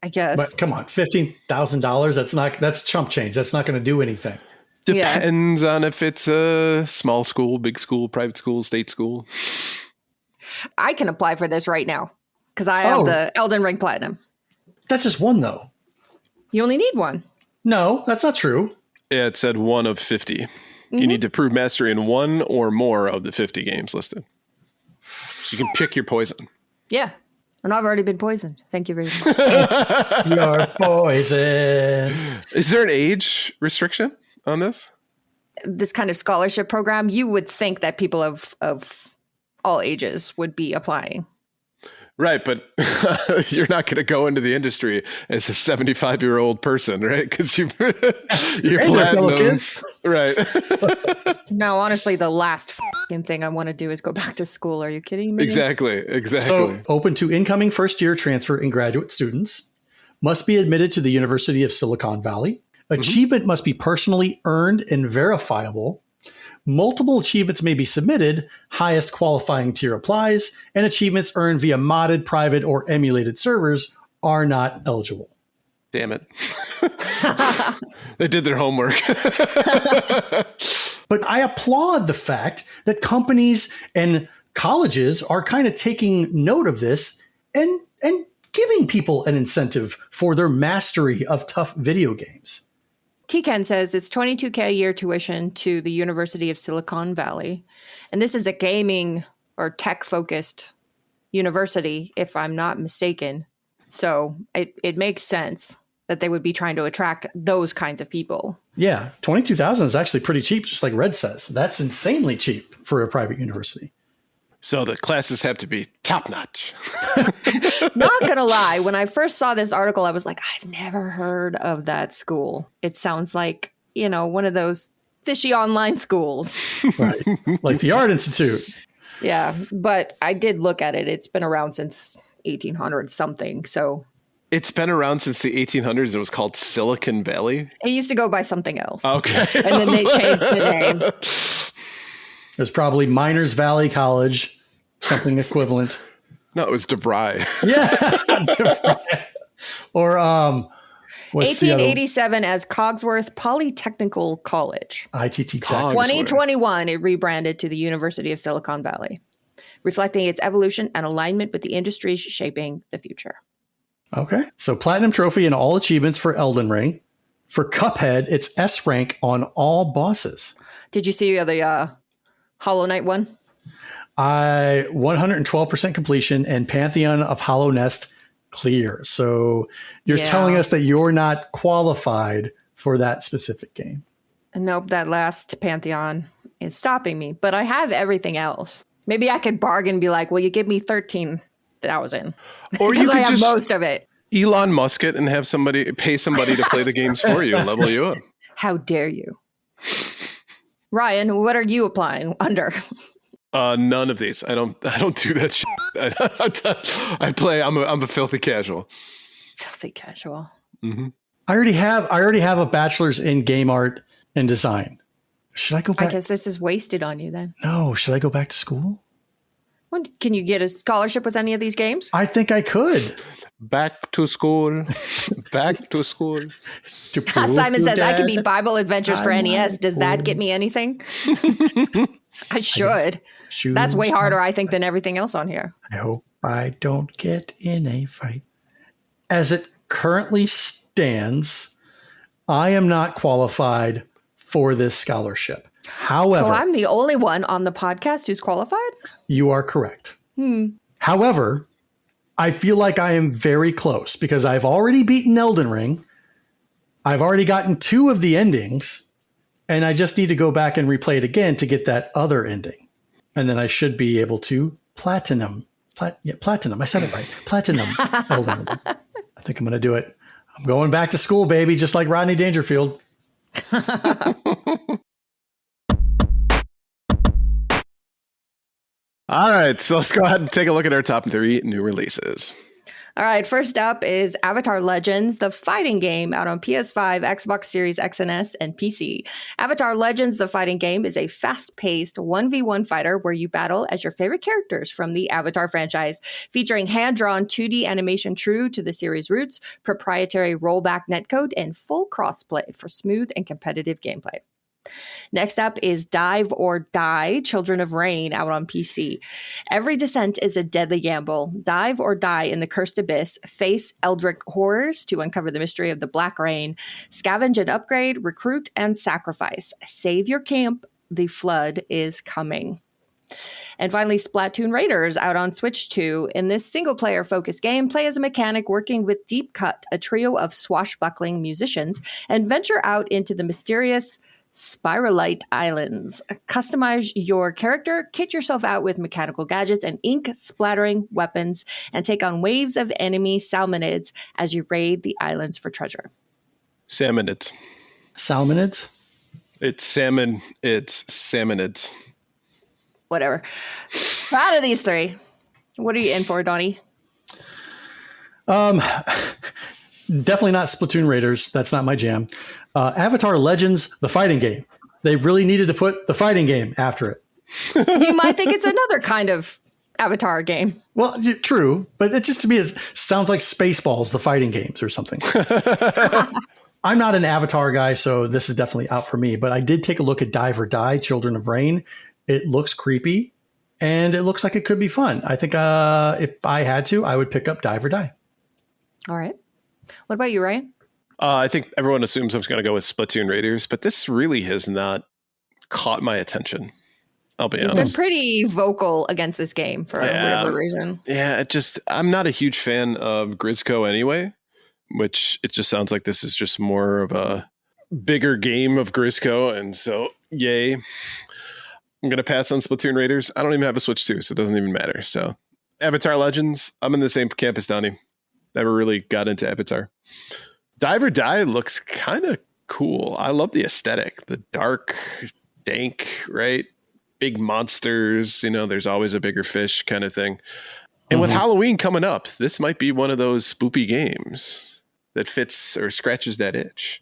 I guess. But come on, $15,000. That's chump change. That's not going to do anything. Depends on if it's a small school, big school, private school, state school. I can apply for this right now because I have the Elden Ring Platinum. That's just one, though. You only need one. No, that's not true. Yeah, it said 1 of 50. Mm-hmm. You need to prove mastery in 1 or more of the 50 games listed. You can pick your poison. Yeah. And I've already been poisoned. Thank you very much. You're poison. Is there an age restriction on this? This kind of scholarship program, you would think that people of all ages would be applying. Right, but you're not going to go into the industry as a 75-year-old person, right? Because you're platinum, kids. Right? No, honestly, the last thing I want to do is go back to school. Are you kidding me? Exactly. So, open to incoming first-year transfer and graduate students. Must be admitted to the University of Silicon Valley. Achievement must be personally earned and verifiable. Multiple achievements may be submitted. Highest qualifying tier applies, and achievements earned via modded, private, or emulated servers are not eligible. Damn it. They did their homework. But I applaud the fact that companies and colleges are kind of taking note of this and giving people an incentive for their mastery of tough video games. T-Ken says it's $22K a year tuition to the University of Silicon Valley. And this is a gaming or tech-focused university, if I'm not mistaken. So it makes sense that they would be trying to attract those kinds of people. Yeah, $22,000 is actually pretty cheap, just like Red says. That's insanely cheap for a private university. So the classes have to be top notch. Not gonna lie, when I first saw this article, I was like, I've never heard of that school. It sounds like, one of those fishy online schools. Right. Like the Art Institute. Yeah, but I did look at it. It's been around since 1800 something. So It's been around since the 1800s. It was called Silicon Valley. it used to go by something else. Okay. And then they changed the name. There's probably Miners Valley College, something equivalent. No, it was DeVry. Yeah. Or what's the other 1887 as Cogsworth Polytechnical College. ITT Tech? Cogs. 2021, it rebranded to the University of Silicon Valley, reflecting its evolution and alignment with the industries shaping the future. Okay. So Platinum Trophy in all achievements for Elden Ring. For Cuphead, it's S rank on all bosses. Did you see the Hollow Knight one? 112% completion and Pantheon of Hollow Nest clear. So you're telling us that you're not qualified for that specific game. Nope, that last Pantheon is stopping me, but I have everything else. Maybe I could bargain and be like, well, you give me 13,000. Or you Because I could have just most of it. Elon Musk it and have pay somebody to play the games for you and level you up. How dare you? Ryan, what are you applying under? None of these. I don't do that shit. I play. I'm a filthy casual. Filthy casual. Mm-hmm. I already have a bachelor's in game art and design. Should I go back? I guess this is wasted on you then. No, should I go back to school? Can you get a scholarship with any of these games? I think I could. Back to school. Back to school. Simon says, I could be Bible Adventures for NES. Does that get me anything? I should. That's way harder, I think, than everything else on here. I hope I don't get in a fight. As it currently stands, I am not qualified for this scholarship. However, So I'm the only one on the podcast who's qualified? you are correct. However, I feel like I am very close because I've already beaten Elden Ring. I've already gotten 2 of the endings, and I just need to go back and replay it again to get that other ending. And then I should be able to platinum. Platinum. I said it right. Platinum. Elden Ring. I think I'm going to do it. I'm going back to school, baby, just like Rodney Dangerfield. All right, so let's go ahead and take a look at our top 3 new releases. All right, first up is Avatar Legends, the fighting game, out on PS5, Xbox Series X and S, and PC. Avatar Legends, the fighting game, is a fast-paced 1v1 fighter where you battle as your favorite characters from the Avatar franchise, featuring hand-drawn 2D animation true to the series' roots, proprietary rollback netcode, and full crossplay for smooth and competitive gameplay. Next up is Dive or Die, Children of Rain, out on PC. Every descent is a deadly gamble. Dive or die in the cursed abyss. Face eldritch horrors to uncover the mystery of the Black Rain. Scavenge and upgrade, recruit and sacrifice. Save your camp. The flood is coming. And finally, Splatoon Raiders, out on Switch 2. In this single-player focused game, play as a mechanic working with Deep Cut, a trio of swashbuckling musicians, and venture out into the mysterious Spiralite Islands. Customize your character, kit yourself out with mechanical gadgets and ink-splattering weapons, and take on waves of enemy salmonids as you raid the islands for treasure. Salmonids. Salmonids? It's salmon. It's salmonids. Whatever. Out of these 3, what are you in for, Donnie? Definitely not Splatoon Raiders. That's not my jam. Avatar Legends, the fighting game. They really needed to put the fighting game after it. You might think it's another kind of Avatar game. Well, true, but it just to me it sounds like Spaceballs, the fighting games or something. I'm not an Avatar guy, so this is definitely out for me. But I did take a look at Dive or Die, Children of Rain. It looks creepy, and it looks like it could be fun. I think if I had to, I would pick up Dive or Die. All right. What about you, Ryan? I think everyone assumes I'm just going to go with Splatoon Raiders, but this really has not caught my attention. I'll be honest. You've been pretty vocal against this game for whatever reason. Yeah, I'm not a huge fan of Grizzco anyway, which it just sounds like this is just more of a bigger game of Grizzco, and so yay. I'm going to pass on Splatoon Raiders. I don't even have a Switch 2, so it doesn't even matter. So Avatar Legends, I'm in the same camp as Donnie. Never really got into Avatar. Dive or Die looks kind of cool. I love the aesthetic, the dark, dank, right? Big monsters, there's always a bigger fish kind of thing. And with Halloween coming up, this might be one of those spoopy games that fits or scratches that itch.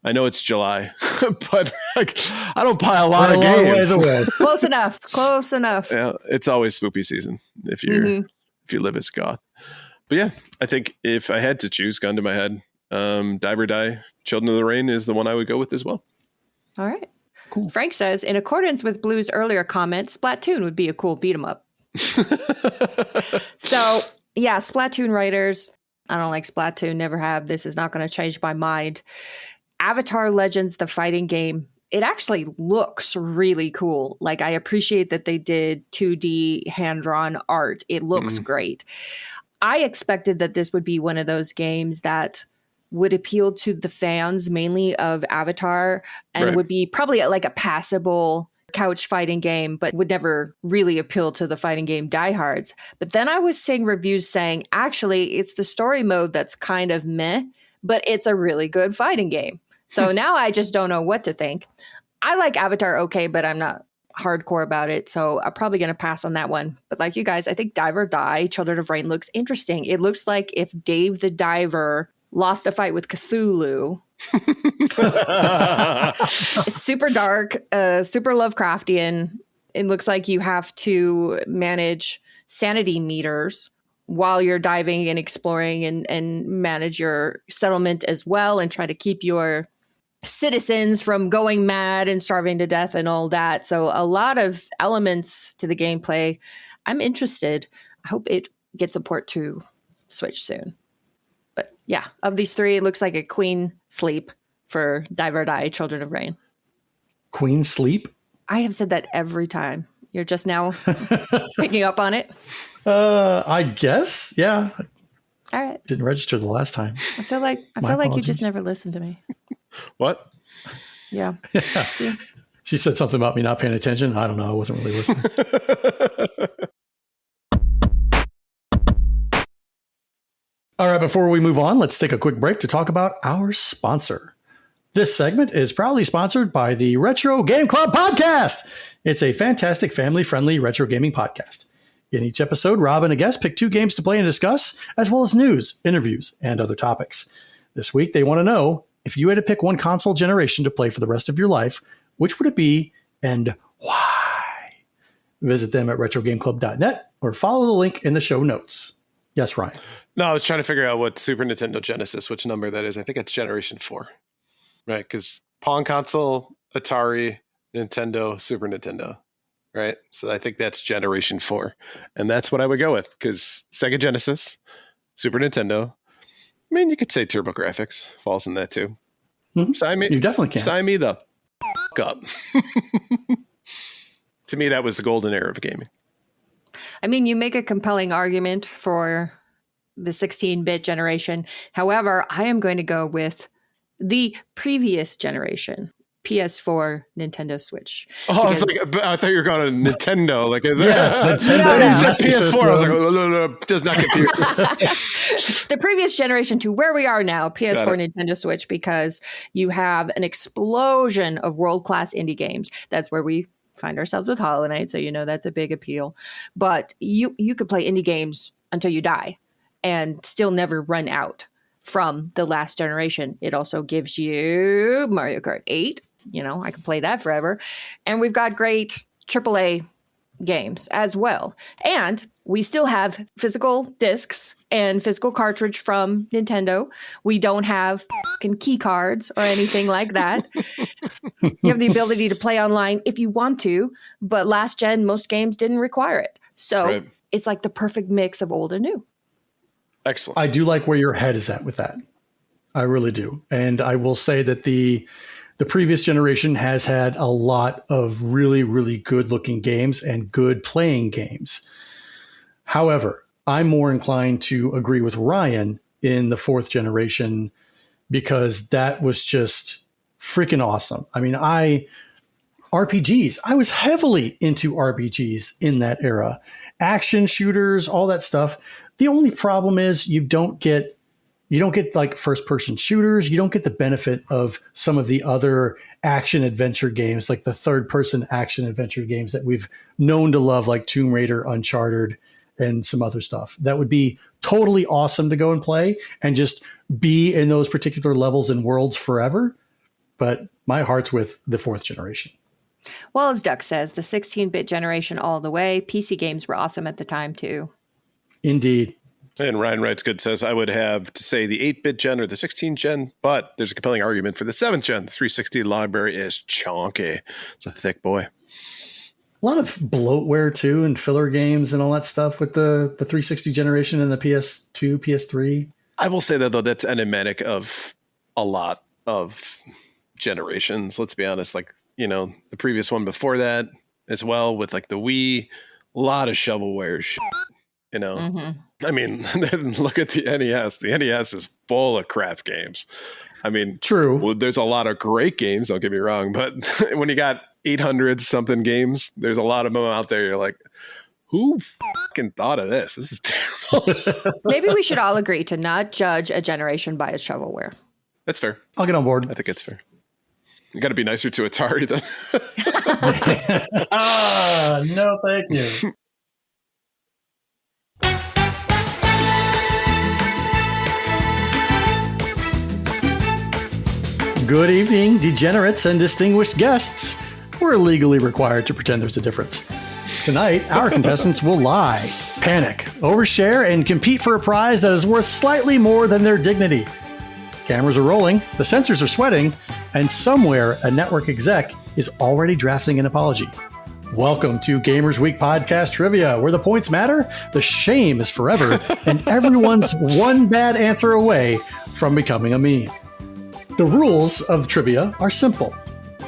I know it's July, but I don't buy a lot of games. Close enough. Yeah, it's always spoopy season if you live as goth. But yeah, I think if I had to choose, gun to my head, Dive or Die, Children of the Rain is the one I would go with as well. All right. Cool. Frank says, in accordance with Blue's earlier comment, Splatoon would be a cool beat 'em up. So, yeah, Splatoon writers. I don't like Splatoon, never have. This is not going to change my mind. Avatar Legends, the fighting game, it actually looks really cool. Like, I appreciate that they did 2D hand-drawn art. It looks great. I expected that this would be one of those games that would appeal to the fans mainly of Avatar and would be probably like a passable couch fighting game, but would never really appeal to the fighting game diehards. But then I was seeing reviews saying, actually, it's the story mode that's kind of meh, but it's a really good fighting game. So now I just don't know what to think. I like Avatar okay, but I'm not hardcore about it. So I'm probably going to pass on that one. But like you guys, I think Dive or Die, Children of Rain looks interesting. It looks like if Dave the Diver lost a fight with Cthulhu. It's super dark, super Lovecraftian. It looks like you have to manage sanity meters while you're diving and exploring and manage your settlement as well and try to keep your citizens from going mad and starving to death and all that. So a lot of elements to the gameplay. I'm interested. I hope it gets a port to Switch soon. But yeah, of these three, it looks like a queen sleep for Dive or Die, Children of Rain. Queen sleep? I have said that every time. You're just now picking up on it? I guess. Yeah. All right. Didn't register the last time. I feel like you just never listened to me. What? Yeah. Yeah. She said something about me not paying attention. I don't know. I wasn't really listening. All right, before we move on, let's take a quick break to talk about our sponsor. This segment is proudly sponsored by the Retro Game Club Podcast. It's a fantastic family-friendly retro gaming podcast. In each episode, Rob and a guest pick 2 games to play and discuss, as well as news, interviews, and other topics. This week, they want to know, if you had to pick one console generation to play for the rest of your life, which would it be and why? Visit them at retrogameclub.net or follow the link in the show notes. Yes, Ryan. No, I was trying to figure out what Super Nintendo Genesis, which number that is. I think it's Generation 4, right? Because Pong console, Atari, Nintendo, Super Nintendo, right? So I think that's Generation 4. And that's what I would go with, because Sega Genesis, Super Nintendo, I mean, you could say TurboGrafx falls in that too. Mm-hmm. You definitely can. Sign me the up. To me, that was the golden era of gaming. I mean, you make a compelling argument for the 16-bit generation. However, I am going to go with the previous generation, PS4, Nintendo Switch. Oh, I was like, I thought you were going to Nintendo. Like, is there? No. You said PS4. I was like, no, does not compute. The previous generation to where we are now, PS4, Nintendo Switch, because you have an explosion of world-class indie games. That's where we find ourselves with Hollow Knight, so you know that's a big appeal. But you could play indie games until you die and still never run out from the last generation. It also gives you Mario Kart 8. You know, I can play that forever. And we've got great AAA games as well. And we still have physical discs and physical cartridge from Nintendo. We don't have fucking key cards or anything like that. You have the ability to play online if you want to, but last gen, most games didn't require it. So It's like the perfect mix of old and new. Excellent. I do like where your head is at with that. I really do. And I will say that the previous generation has had a lot of really, really good looking games and good playing games. However, I'm more inclined to agree with Ryan in the fourth generation because that was just freaking awesome. I mean, RPGs, I was heavily into RPGs in that era. Action shooters, all that stuff. The only problem is you don't get like first person shooters. You don't get the benefit of some of the other action adventure games, like the third person action adventure games that we've known to love, like Tomb Raider, Uncharted, and some other stuff. That would be totally awesome to go and play and just be in those particular levels and worlds forever. But my heart's with the fourth generation. Well, as Duck says, the 16-bit generation all the way. PC games were awesome at the time, too. Indeed. And Ryan Wrights Good says, I would have to say the 8-bit gen or the 16 gen, but there's a compelling argument for the 7th gen. The 360 library is chonky. It's a thick boy. A lot of bloatware, too, and filler games and all that stuff with the 360 generation and the PS2, PS3. I will say that, though, that's enigmatic of a lot of generations. Let's be honest. Like, the previous one before that as well with like the Wii, a lot of shovelware shit, Mm-hmm. I mean, look at the NES. The NES is full of crap games. I mean, true. Well, there's a lot of great games, don't get me wrong, but when you got 800 something games, there's a lot of them out there. You're like, who fucking thought of this? This is terrible. Maybe we should all agree to not judge a generation by its shovelware. That's fair. I'll get on board. I think it's fair. You got to be nicer to Atari then. No, thank you. Good evening, degenerates and distinguished guests. We're legally required to pretend there's a difference. Tonight, our contestants will lie, panic, overshare, and compete for a prize that is worth slightly more than their dignity. Cameras are rolling, the sensors are sweating, and somewhere a network exec is already drafting an apology. Welcome to Gamers Week Podcast Trivia, where the points matter, the shame is forever, and everyone's one bad answer away from becoming a meme. The rules of trivia are simple.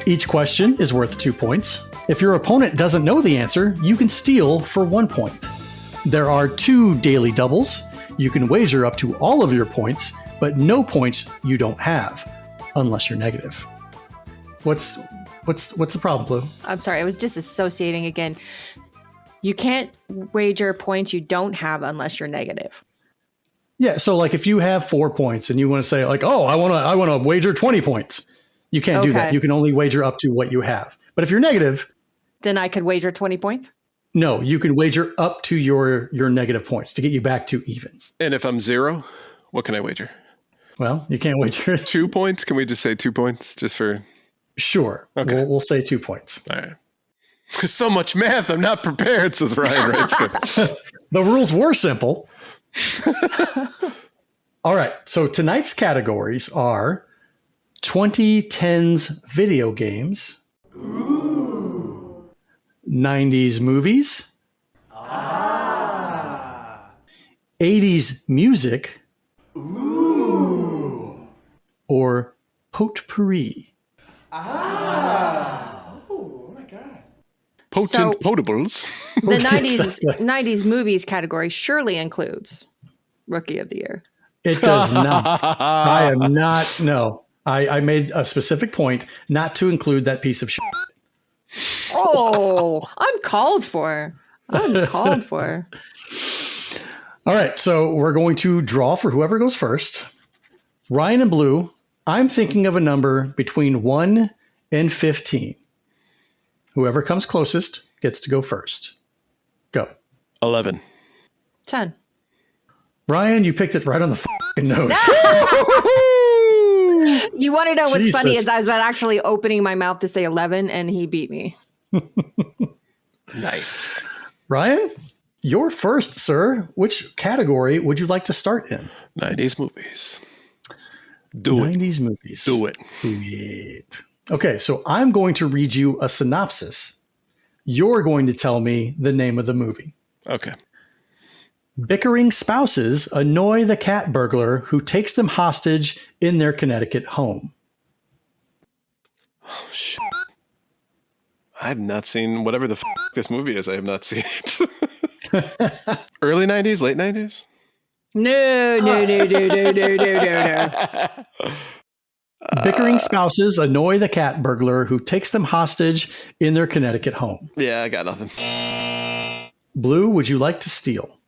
Each question is worth 2 points. If your opponent doesn't know the answer, you can steal for 1 point. There are 2 daily doubles. You can wager up to all of your points, but no points you don't have, unless you're negative. What's the problem, Blue? I'm sorry, I was disassociating again. You can't wager points you don't have unless you're negative. Yeah, so like if you have 4 points and you want to say like, oh, I want to wager 20 points, you can't do that. You can only wager up to what you have. But if you're negative, then I could wager 20 points? No, you can wager up to your negative points to get you back to even. And if I'm 0, what can I wager? Well, you can't wager 2 points. Can we just say 2 points just for? Sure. Okay. We'll say 2 points. All right. There's so much math. I'm not prepared, says Ryan. The rules were simple. All right. So tonight's categories are 2010s video games, 90s movies, 80s music, or potpourri. Oh my God. Potent potables. The 90s movies category surely includes Rookie of the Year. It does not. I am not. No, I made a specific point not to include that piece of shit. Oh, I'm called for. All right, so we're going to draw for whoever goes first. Ryan and Blue, I'm thinking of a number between 1 and 15. Whoever comes closest gets to go first. Go. 11. 10. Ryan, you picked it right on the fucking nose. You want to know what's funny is I was actually opening my mouth to say 11 and he beat me. Nice. Ryan, you're first, sir. Which category would you like to start in? 90s movies. Do it. 90s movies. Do it. Sweet. Okay, so I'm going to read you a synopsis. You're going to tell me the name of the movie. Okay. Bickering spouses annoy the cat burglar who takes them hostage in their Connecticut home? Oh, shit. I have not seen whatever the this movie is. I have not seen it. Early 90s, late 90s? No. Bickering spouses annoy the cat burglar who takes them hostage in their Connecticut home. Yeah, I got nothing. Blue, would you like to steal?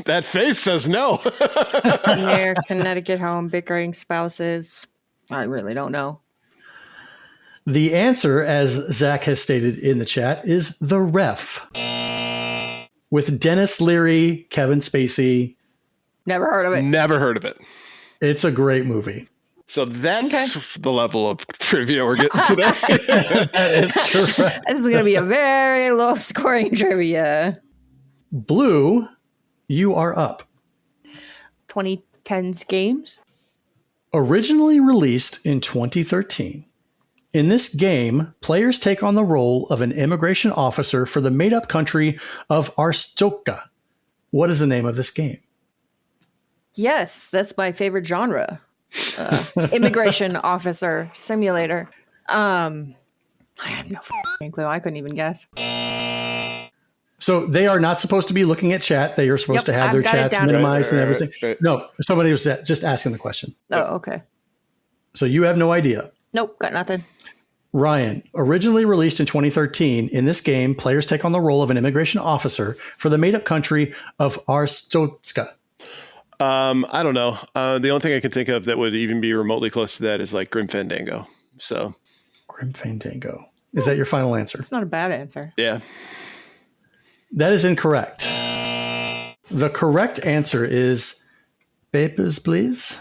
That face says no. Near Connecticut home, bickering spouses. I really don't know. The answer, as Zach has stated in the chat, is The Ref. With Dennis Leary, Kevin Spacey. Never heard of it. Never heard of it. It's a great movie. So that's the level of trivia we're getting today. That is correct. This is going to be a very low scoring trivia. Blue, you are up. 2010s games. Originally released in 2013. In this game, players take on the role of an immigration officer for the made-up country of Arstotzka. What is the name of this game? Yes, that's my favorite genre. Immigration officer simulator. I have no clue. I couldn't even guess. So they are not supposed to be looking at chat. They are supposed to have their chats minimized and everything. Right. No, somebody was just asking the question. Oh, okay. So you have no idea. Nope, got nothing. Ryan, originally released in 2013, in this game, players take on the role of an immigration officer for the made-up country of Arstotzka. I don't know. The only thing I can think of that would even be remotely close to that is like Grim Fandango. So Grim Fandango. Is that your final answer? It's not a bad answer. yeah. That is incorrect. The correct answer is Papers, Please.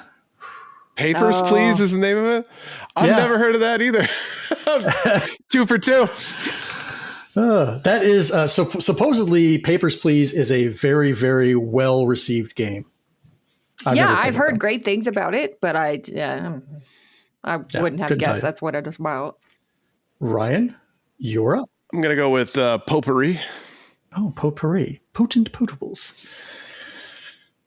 Papers, Please is the name of it. I've never heard of that either. 2 for 2. That is so supposedly Papers, Please is a very, very well received game. I've heard great things about it, but I wouldn't have guessed that's what it is about. Ryan, you're up. I'm going to go with Potpourri. Oh, Potpourri. Potent Potables.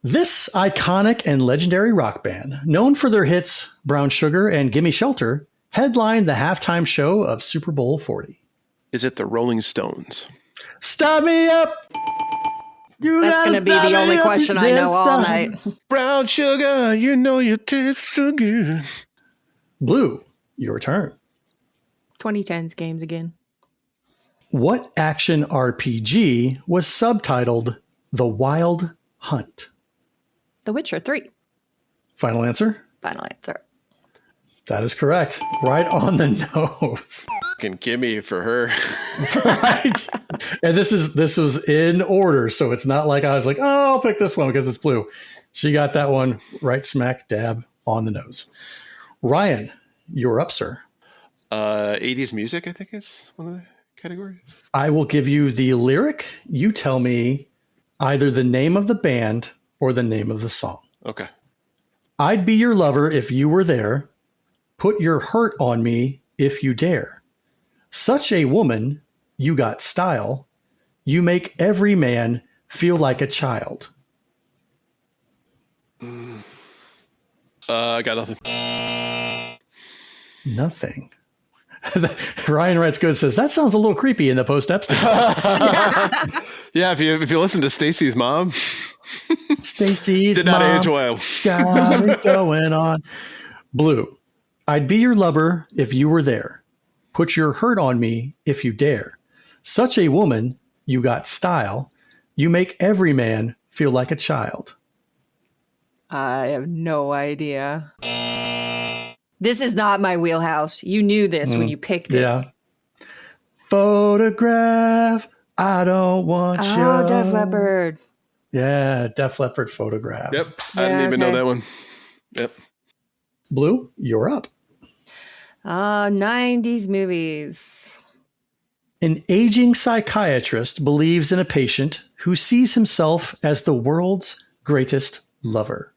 This iconic and legendary rock band, known for their hits Brown Sugar and Gimme Shelter, headlined the halftime show of Super Bowl 40. Is it the Rolling Stones? Stop me up! That's going to be the only question I know all night. Brown Sugar, you know you taste so good. Blue, your turn. 2010s games again. What action RPG was subtitled The Wild Hunt? The Witcher 3. Final answer? Final answer. That is correct. Right on the nose. Fucking gimme for her. Right. And this was in order, so it's not like I was like, oh, I'll pick this one because it's blue. She got that one right smack dab on the nose. Ryan, you're up, sir. 80s music, I think is one of the categories. I will give you the lyric. You tell me either the name of the band or the name of the song. Okay. I'd be your lover if you were there. Put your hurt on me if you dare. Such a woman, you got style. You make every man feel like a child. I got nothing. Nothing. Ryan Writes Good says, that sounds a little creepy in the post-Epstein. Yeah, if you listen to Stacy's mom. Stacy's did not mom age well. got it going on. Blue, I'd be your lover if you were there. Put your hurt on me if you dare. Such a woman, you got style. You make every man feel like a child. I have no idea. This is not my wheelhouse. You knew this when you picked it. Yeah. Photograph. I don't want you. Oh, Def Leppard. Yeah, Def Leppard Photograph. Yep. I didn't even know that one. Yep. Blue, you're up. 90s movies. An aging psychiatrist believes in a patient who sees himself as the world's greatest lover.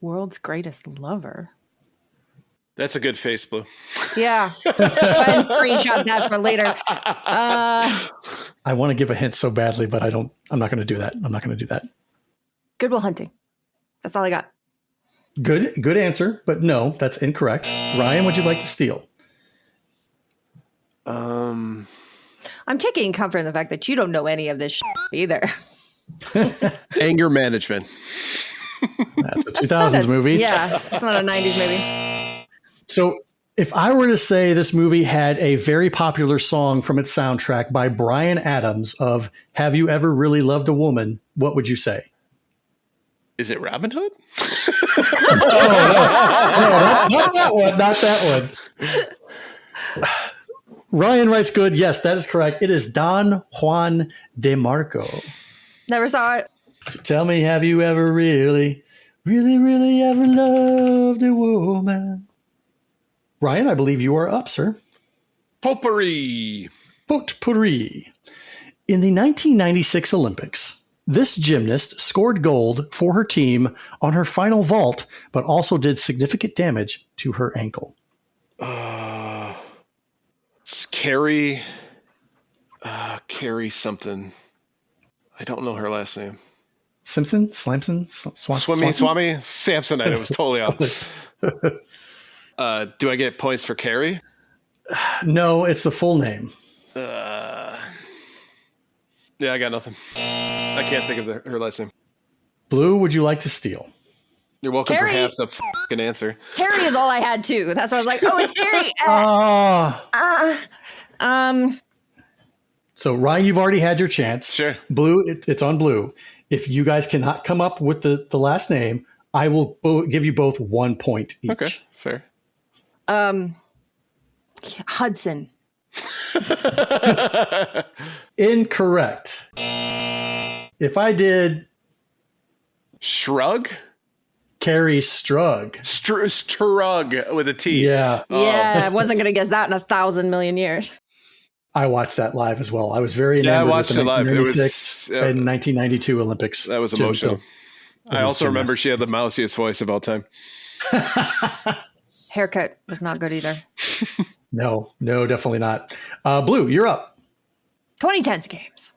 World's greatest lover. That's a good face, Blue. Yeah. Go ahead and screenshot that for later. I want to give a hint so badly, but I'm not going to do that. I'm not going to do that. Good Will Hunting. That's all I got. Good answer, but no, that's incorrect. Ryan, would you like to steal? I'm taking comfort in the fact that you don't know any of this either. Anger management. That's a 2000s movie. Yeah, it's not a 90s movie. So if I were to say this movie had a very popular song from its soundtrack by Bryan Adams of Have You Ever Really Loved a Woman, what would you say? Is it Robin Hood? Not that one. Not that one. Ryan writes good. Yes, that is correct. It is Don Juan de Marco. Never saw it. So tell me, have you ever really ever loved a woman? Ryan, I believe you are up, sir. Potpourri. Potpourri. In the 1996 Olympics, this gymnast scored gold for her team on her final vault, but also did significant damage to her ankle. It's Carrie. Carrie something. I don't know her last name. Simpson? Slamson? Swami Samsonite. It was totally off. Do I get points for Carrie? No, it's the full name. Yeah, I got nothing. I can't think of her last name. Blue, would you like to steal? You're welcome Carrie. for half the fucking answer. Carrie is all I had too. That's why I was like, oh, it's Carrie. So Ryan, you've already had your chance. Sure. Blue, it's on Blue. If you guys cannot come up with the last name, I will give you both 1 point each. Okay, fair. Hudson. Incorrect. If I did Shrug? Carrie Strug. Strug with a T. Yeah. Yeah, I wasn't going to guess that in 1,000 million years. I watched that live as well. I was very Yeah, I enamored watched with the it live. It was 1996 and 1992 Olympics. That was emotional. I also remember she had the mousiest voice of all time. Haircut was not good either. No, definitely not. Blue, you're up. 2010s games.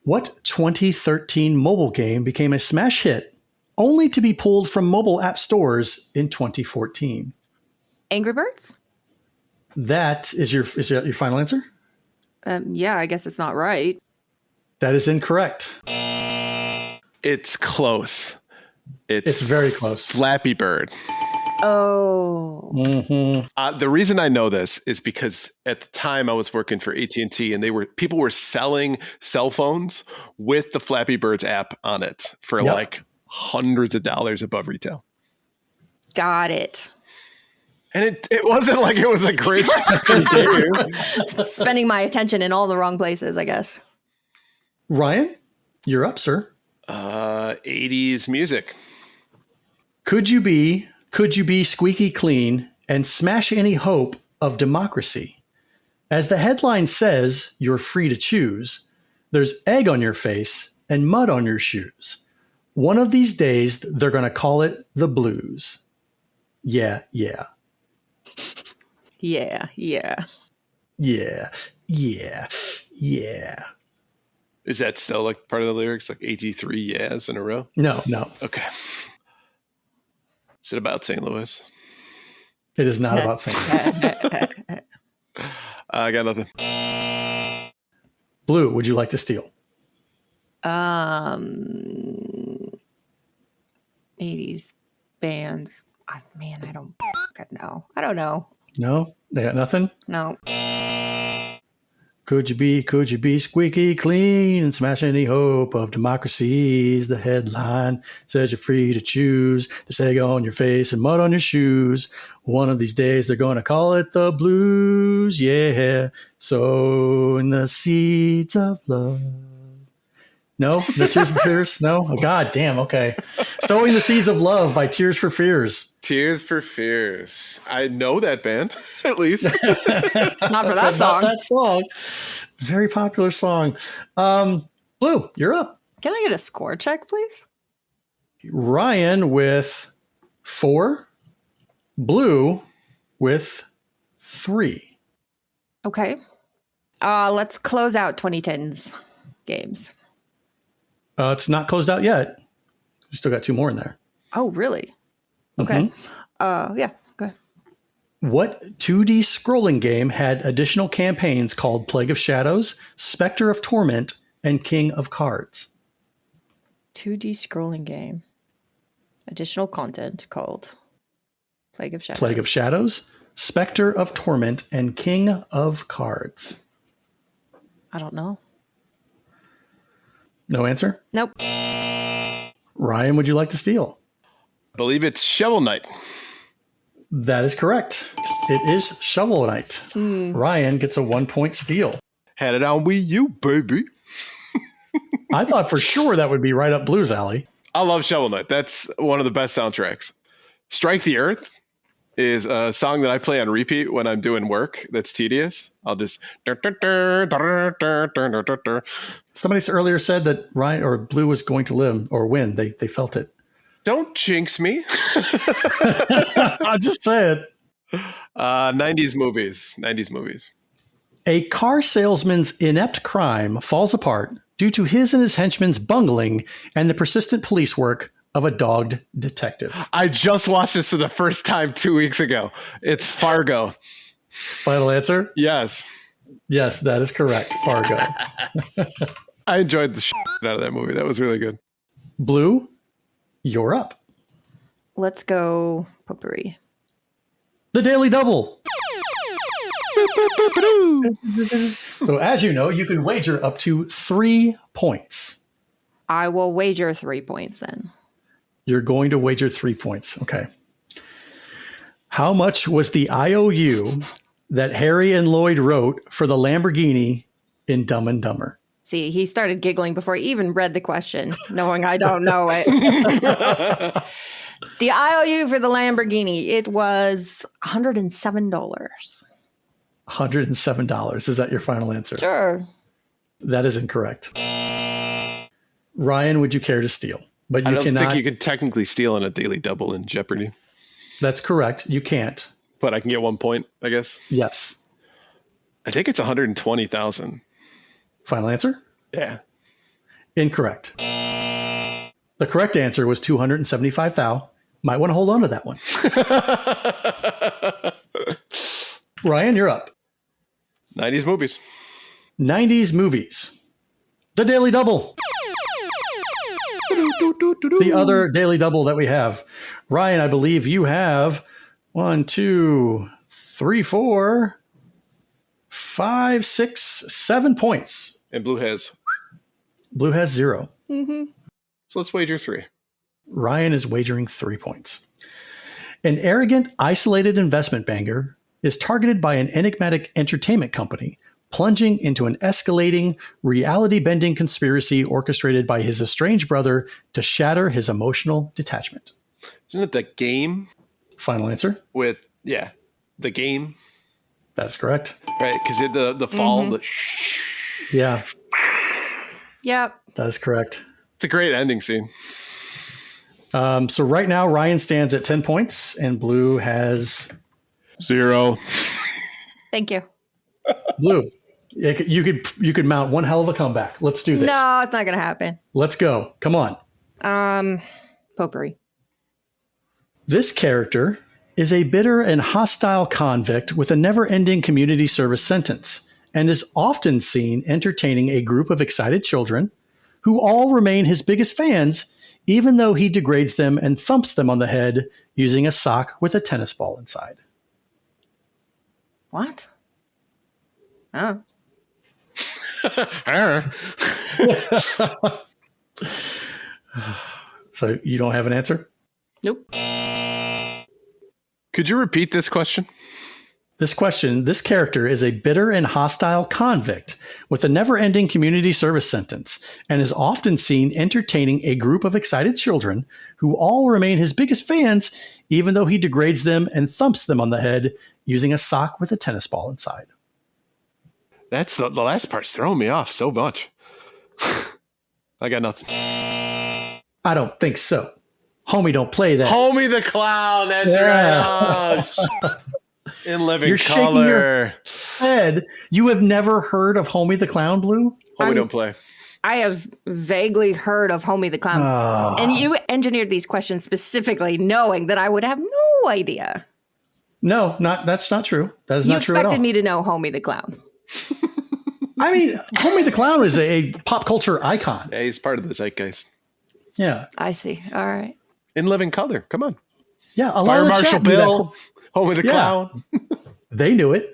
What 2013 mobile game became a smash hit only to be pulled from mobile app stores in 2014? Angry Birds? That is your final answer? Yeah, I guess it's not right. That is incorrect. It's close. It's very close. Flappy Bird. Oh. Mm-hmm. The reason I know this is because at the time I was working for AT&T and people were selling cell phones with the Flappy Birds app on it for like hundreds of dollars above retail. Got it. And it wasn't like it was a great game. Spending my attention in all the wrong places, I guess. Ryan, you're up, sir. 80s music. Could you be squeaky clean and smash any hope of democracy? As the headline says, you're free to choose. There's egg on your face and mud on your shoes. One of these days, they're going to call it the blues. Yeah. Yeah. Is that still like part of the lyrics? Like 83 yeahs in a row? No. Okay. Is it about St. Louis? It is not about St. Louis. I got nothing. Blue, would you like to steal? 80s bands. Man, I don't know. I don't know. No? They got nothing? No. Could you be squeaky clean and smash any hope of democracies? The headline says you're free to choose. There's egg on your face and mud on your shoes. One of these days they're going to call it the blues. Yeah. Sowing the seeds of love. No? No Tears for Fears? No? Oh, God damn. Okay. Sowing the Seeds of Love by Tears for Fears. Tears for Fears. I know that band, at least. Not for that song. Not that song. Very popular song. Blue, you're up. Can I get a score check, please? Ryan with 4. Blue with 3. Okay. Let's close out 2010's games. It's not closed out yet. We still got 2 more in there. Oh, really? Okay. Yeah. Go ahead. What 2D scrolling game had additional campaigns called Plague of Shadows, Spectre of Torment, and King of Cards? 2D scrolling game. Additional content called Plague of Shadows. Plague of Shadows, Spectre of Torment, and King of Cards. I don't know. No answer? Nope. Ryan, would you like to steal? I believe it's Shovel Knight. That is correct. It is Shovel Knight. Ryan gets a 1-point steal. Had it on Wii U, baby. I thought for sure that would be right up Blue's alley. I love Shovel Knight. That's one of the best soundtracks. Strike the Earth is a song that I play on repeat when I'm doing work that's tedious. I'll just... Somebody earlier said that Ryan or Blue was going to live or win. They felt it. Don't jinx me. I'll just say it. 90s movies. A car salesman's inept crime falls apart due to his and his henchmen's bungling and the persistent police work of a dogged detective. I just watched this for the first time 2 weeks ago. It's Fargo. Final answer? Yes. Yes, that is correct. Fargo. I enjoyed the shit out of that movie. That was really good. Blue, you're up. Let's go potpourri. The Daily Double. So as you know, you can wager up to 3 points. I will wager 3 points then. You're going to wager 3 points. Okay. How much was the IOU that Harry and Lloyd wrote for the Lamborghini in Dumb and Dumber? See, he started giggling before he even read the question, knowing I don't know it. The IOU for the Lamborghini, it was $107. $107. Is that your final answer? Sure. That is incorrect. Ryan, would you care to steal? But you I don't cannot. think you could technically steal in a Daily Double in Jeopardy. That's correct. You can't. But I can get 1 point, I guess. Yes. I think it's 120,000. Final answer? Yeah. Incorrect. The correct answer was 275,000. Might want to hold on to that one. Ryan, you're up. 90s movies. 90s movies. The Daily Double. The other Daily Double that we have. Ryan, I believe you have 1, 2, 3, 4, 5, 6, 7 points. And Blue has. Blue has 0. Mm-hmm. So let's wager 3. Ryan is wagering 3 points. An arrogant, isolated investment banker is targeted by an enigmatic entertainment company, plunging into an escalating, reality-bending conspiracy orchestrated by his estranged brother to shatter his emotional detachment. Isn't it The Game? Final answer? With, The Game. That's correct. Right, because the fall. Mm-hmm. Yeah, Yep. that is correct. It's a great ending scene. So right now, Ryan stands at 10 points, and Blue has 0. Thank you. Blue. You could mount one hell of a comeback. Let's do this. No, it's not going to happen. Let's go. Come on. Potpourri. This character is a bitter and hostile convict with a never-ending community service sentence and is often seen entertaining a group of excited children who all remain his biggest fans, even though he degrades them and thumps them on the head using a sock with a tennis ball inside. What? Oh. So you don't have an answer? Nope. Could you repeat this question? This character is a bitter and hostile convict with a never-ending community service sentence and is often seen entertaining a group of excited children who all remain his biggest fans, even though he degrades them and thumps them on the head using a sock with a tennis ball inside. That's the last part's throwing me off so much. I got nothing. I don't think so. Homie, don't play that. Homie the Clown. That's right. Oh, in living You're shaking color. your head. You have never heard of Homie the Clown, Blue? Homie don't play. I have vaguely heard of Homie the Clown. Oh. And you engineered these questions specifically knowing that I would have no idea. No, that's not true. That is not true at all. You expected me to know Homie the Clown. I mean, Homie the Clown is a pop culture icon. Yeah, he's part of the zeitgeist. Yeah. I see. All right. In living color. Come on. Yeah. A lot Fire of the Marshal chat knew Bill. Homie the Yeah. Clown. They knew it.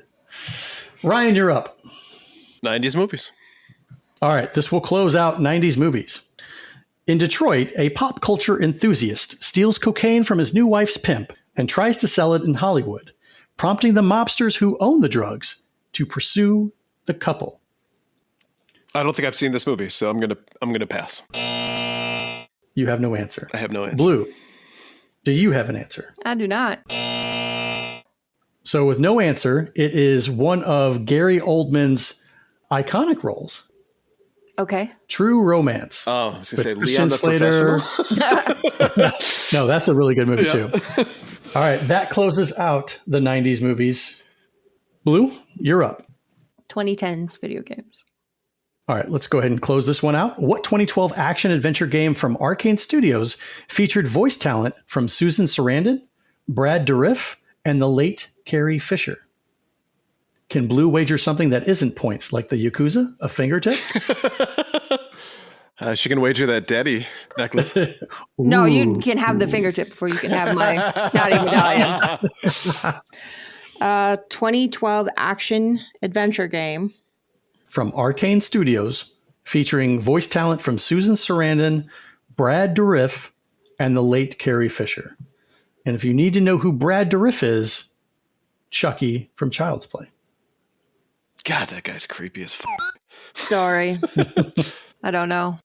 Ryan, you're up. 90s movies. All right. This will close out 90s movies. In Detroit, a pop culture enthusiast steals cocaine from his new wife's pimp and tries to sell it in Hollywood, prompting the mobsters who own the drugs to pursue the couple. I don't think I've seen this movie, so I'm gonna pass. You have no answer. I have no answer. Blue, do you have an answer? I do not. So with no answer, it is one of Gary Oldman's iconic roles, Okay. True Romance. Oh, I was gonna say Christian Leon the Slater. Professional. No, that's a really good movie too. All right, that closes out the 90s movies. Blue, you're up. 2010s video games. All right, let's go ahead and close this one out. What 2012 action adventure game from Arcane Studios featured voice talent from Susan Sarandon, Brad Dourif, and the late Carrie Fisher? Can Blue wager something that isn't points, like the Yakuza, a fingertip? She can wager that daddy necklace. No, you can have the fingertip before you can have my daddy medallion. 2012 action adventure game. From Arcane Studios, featuring voice talent from Susan Sarandon, Brad Dourif, and the late Carrie Fisher. And if you need to know who Brad Dourif is, Chucky from Child's Play. God, that guy's creepy as fuck. Sorry. I don't know.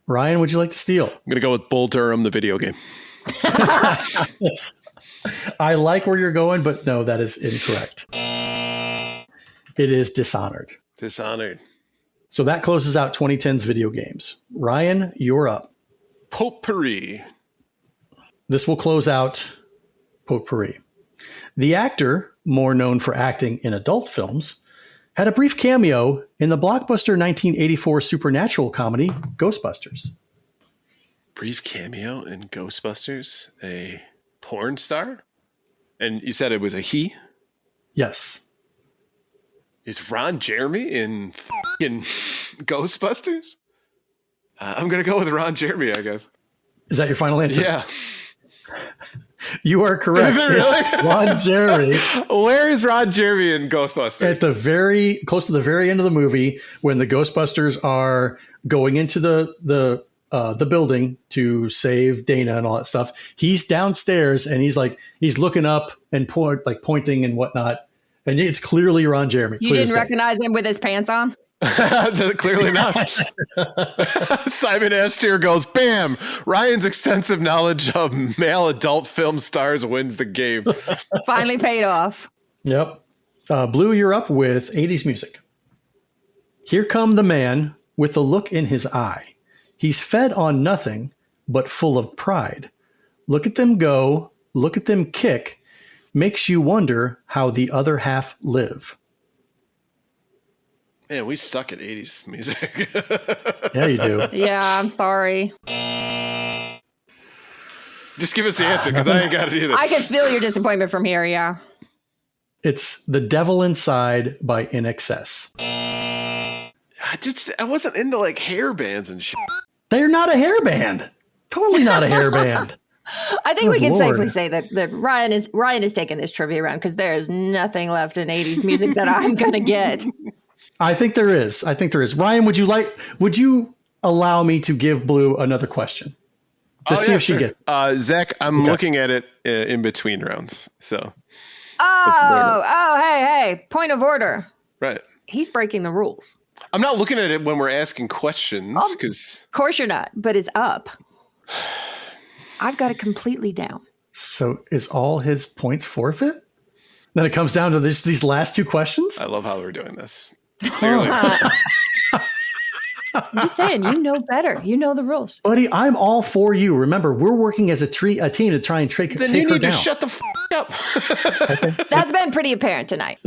Ryan, would you like to steal? I'm gonna go with Bull Durham, the video game. I like where you're going, but no, that is incorrect. It is Dishonored. Dishonored. So that closes out 2010's video games. Ryan, you're up. Potpourri. This will close out Potpourri. The actor, more known for acting in adult films, had a brief cameo in the blockbuster 1984 supernatural comedy Ghostbusters. Brief cameo in Ghostbusters. A porn star? And you said it was a he? Yes. Is Ron Jeremy in fucking Ghostbusters? I'm going to go with Ron Jeremy, I guess. Is that your final answer? Yeah. You are correct. Is it really? It's Ron Jeremy. Where is Ron Jeremy in Ghostbusters? At the close to the very end of the movie, when the Ghostbusters are going into the building to save Dana and all that stuff, he's downstairs and he's looking up and pointing and whatnot, and it's clearly Ron Jeremy. You didn't recognize him with his pants on? Clearly not. Simon Ashteer goes, bam! Ryan's extensive knowledge of male adult film stars wins the game. Finally paid off. Yep. Blue, you're up with 80s music. Here come the man with the look in his eye. He's fed on nothing, but full of pride. Look at them go, look at them kick, makes you wonder how the other half live. Man, we suck at 80s music. Yeah, you do. Yeah, I'm sorry. Just give us the answer, because I ain't got it either. I can feel your disappointment from here, yeah. It's The Devil Inside by In Excess. I wasn't into like hair bands and shit. They're not a hair band. Totally not a hair band. I think we Good can Lord. safely say that Ryan is taking this trivia round because there is nothing left in 80s music that I'm going to get. I think there is. Ryan, would you allow me to give Blue another question? Just see if she gets. Zach, I'm looking at it in between rounds. So. Hey, point of order. Right. He's breaking the rules. I'm not looking at it when we're asking questions because. Of course you're not, but it's up. I've got it completely down. So is all his points forfeit? Then it comes down to these last two questions? I love how we're doing this. I'm just saying, you know better. You know the rules. Buddy, I'm all for you. Remember, we're working as a team to try and take her down. Then you need to shut the f up. That's been pretty apparent tonight.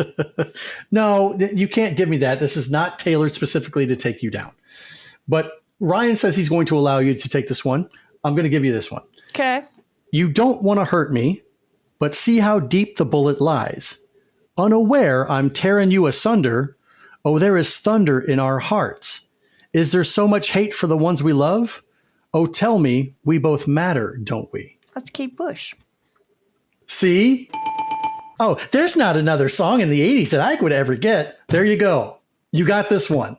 No, you can't give me that. This is not tailored specifically to take you down. But Ryan says he's going to allow you to take this one. I'm going to give you this one. Okay. You don't want to hurt me, but see how deep the bullet lies. Unaware I'm tearing you asunder. Oh, there is thunder in our hearts. Is there so much hate for the ones we love? Oh, tell me, we both matter, don't we? That's Kate Bush. See? Oh, there's not another song in the 80s that I would ever get. There you go. You got this one.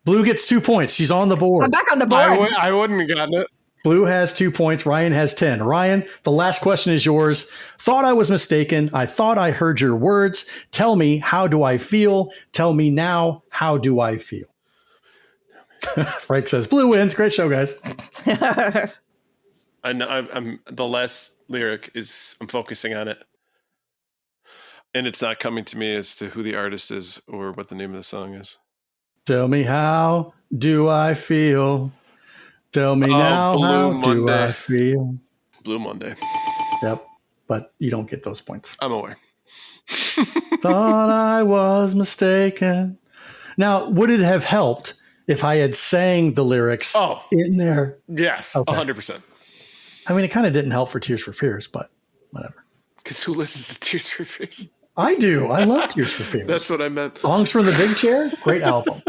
Blue gets 2 points. She's on the board. I'm back on the board. I wouldn't have gotten it. Blue has 2 points. Ryan has 10. Ryan, the last question is yours. Thought I was mistaken. I thought I heard your words. Tell me, how do I feel? Tell me now, how do I feel? Frank says, Blue wins. Great show, guys. I know, I'm the last lyric is I'm focusing on it. And it's not coming to me as to who the artist is or what the name of the song is. Tell me, how do I feel? Tell me now, how do I feel? Blue Monday. Yep. But you don't get those points. I'm aware. Thought I was mistaken. Now, would it have helped if I had sang the lyrics in there? Yes, Okay. 100%. I mean, it kind of didn't help for Tears for Fears, but whatever. Because who listens to Tears for Fears? I do. I love Tears for Fears. That's what I meant. Songs from the Big Chair, great album.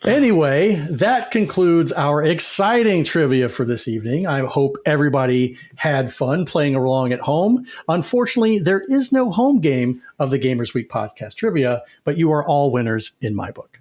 Anyway, that concludes our exciting trivia for this evening. I hope everybody had fun playing along at home. Unfortunately, there is no home game of the Gamers Week podcast trivia, but you are all winners in my book.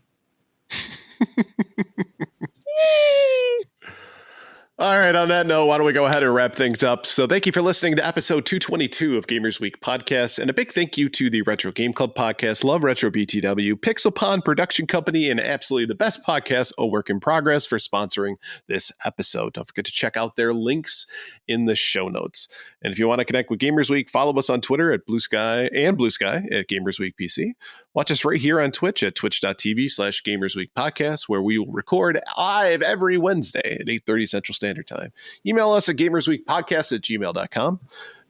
All right, on that note, why don't we go ahead and wrap things up? So thank you for listening to episode 222 of Gamers Week Podcast, and a big thank you to the Retro Game Club Podcast, Love Retro BTW, Pixel Pond Production Company, and absolutely the best podcast, A Work in Progress, for sponsoring this episode. Don't forget to check out their links in the show notes. And if you want to connect with Gamers Week, follow us on Twitter at Blue Sky at Gamers Week PC. Watch us right here on Twitch at twitch.tv/GamersWeekPodcast, where we will record live every Wednesday at 8:30 Central Standard Time. Email us at gamersweekpodcast@gmail.com.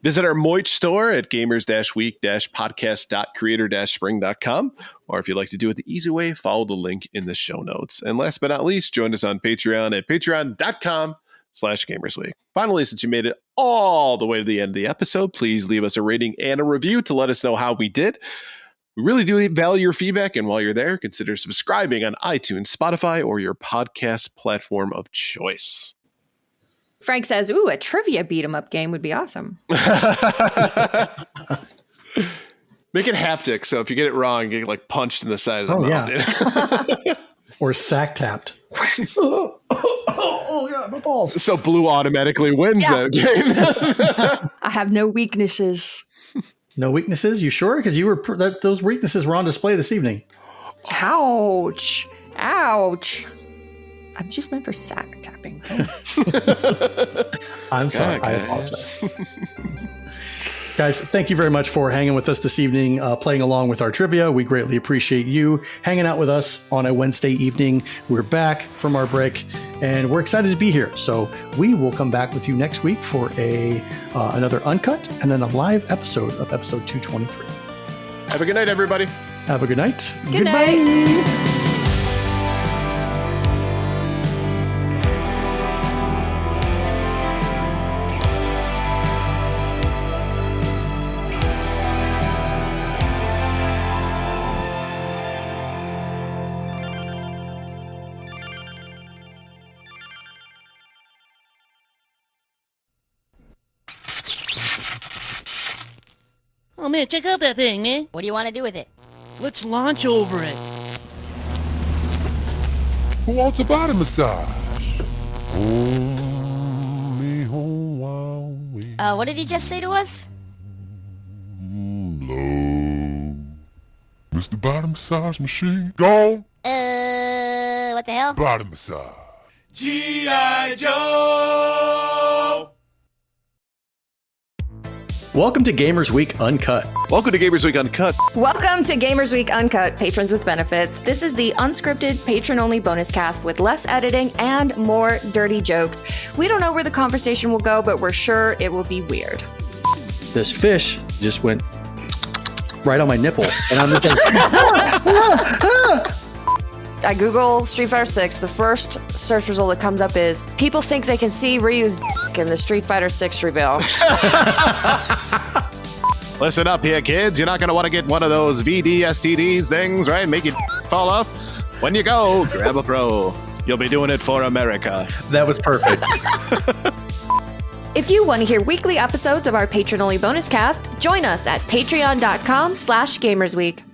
Visit our merch store at gamers-week-podcast.creator-spring.com. Or if you'd like to do it the easy way, follow the link in the show notes. And last but not least, join us on Patreon at patreon.com/gamersweek. Finally, since you made it all the way to the end of the episode, please leave us a rating and a review to let us know how we did. We really do value your feedback, and while you're there, consider subscribing on iTunes, Spotify, or your podcast platform of choice. Frank says, ooh, a trivia beat-em-up game would be awesome. Make it haptic, so if you get it wrong, you get like punched in the side of the mouth. Yeah. Or sack tapped. Oh, yeah, my balls. So Blue automatically wins that game. I have no weaknesses. No weaknesses? You sure? Because you were those weaknesses were on display this evening. Ouch. Ouch. I'm just meant for sack tapping. I'm sorry. I apologize. Guys, thank you very much for hanging with us this evening, playing along with our trivia. We greatly appreciate you hanging out with us on a Wednesday evening. We're back from our break, and we're excited to be here. So we will come back with you next week for another uncut and then a live episode of episode 223. Have a good night, everybody. Have a good night. Good night. Oh, man, check out that thing, man. What do you want to do with it? Let's launch over it. Who wants a body massage? Only home while we What did he just say to us? low. Mr. Body Massage Machine, gone. What the hell? Body massage. G.I. Joe! Welcome to Gamers Week Uncut. Welcome to Gamers Week Uncut. Welcome to Gamers Week Uncut, patrons with benefits. This is the unscripted, patron-only bonus cast with less editing and more dirty jokes. We don't know where the conversation will go, but we're sure it will be weird. this fish just went right on my nipple. And I'm just like, I Google Street Fighter 6. The first search result that comes up is people think they can see Ryu's in the Street Fighter 6 reveal. Listen up here, kids. You're not going to want to get one of those VD-STDs things, right? Make you fall off. When you go, grab a pro. You'll be doing it for America. that was perfect. If you want to hear weekly episodes of our patron-only bonus cast, join us at patreon.com/gamersweek.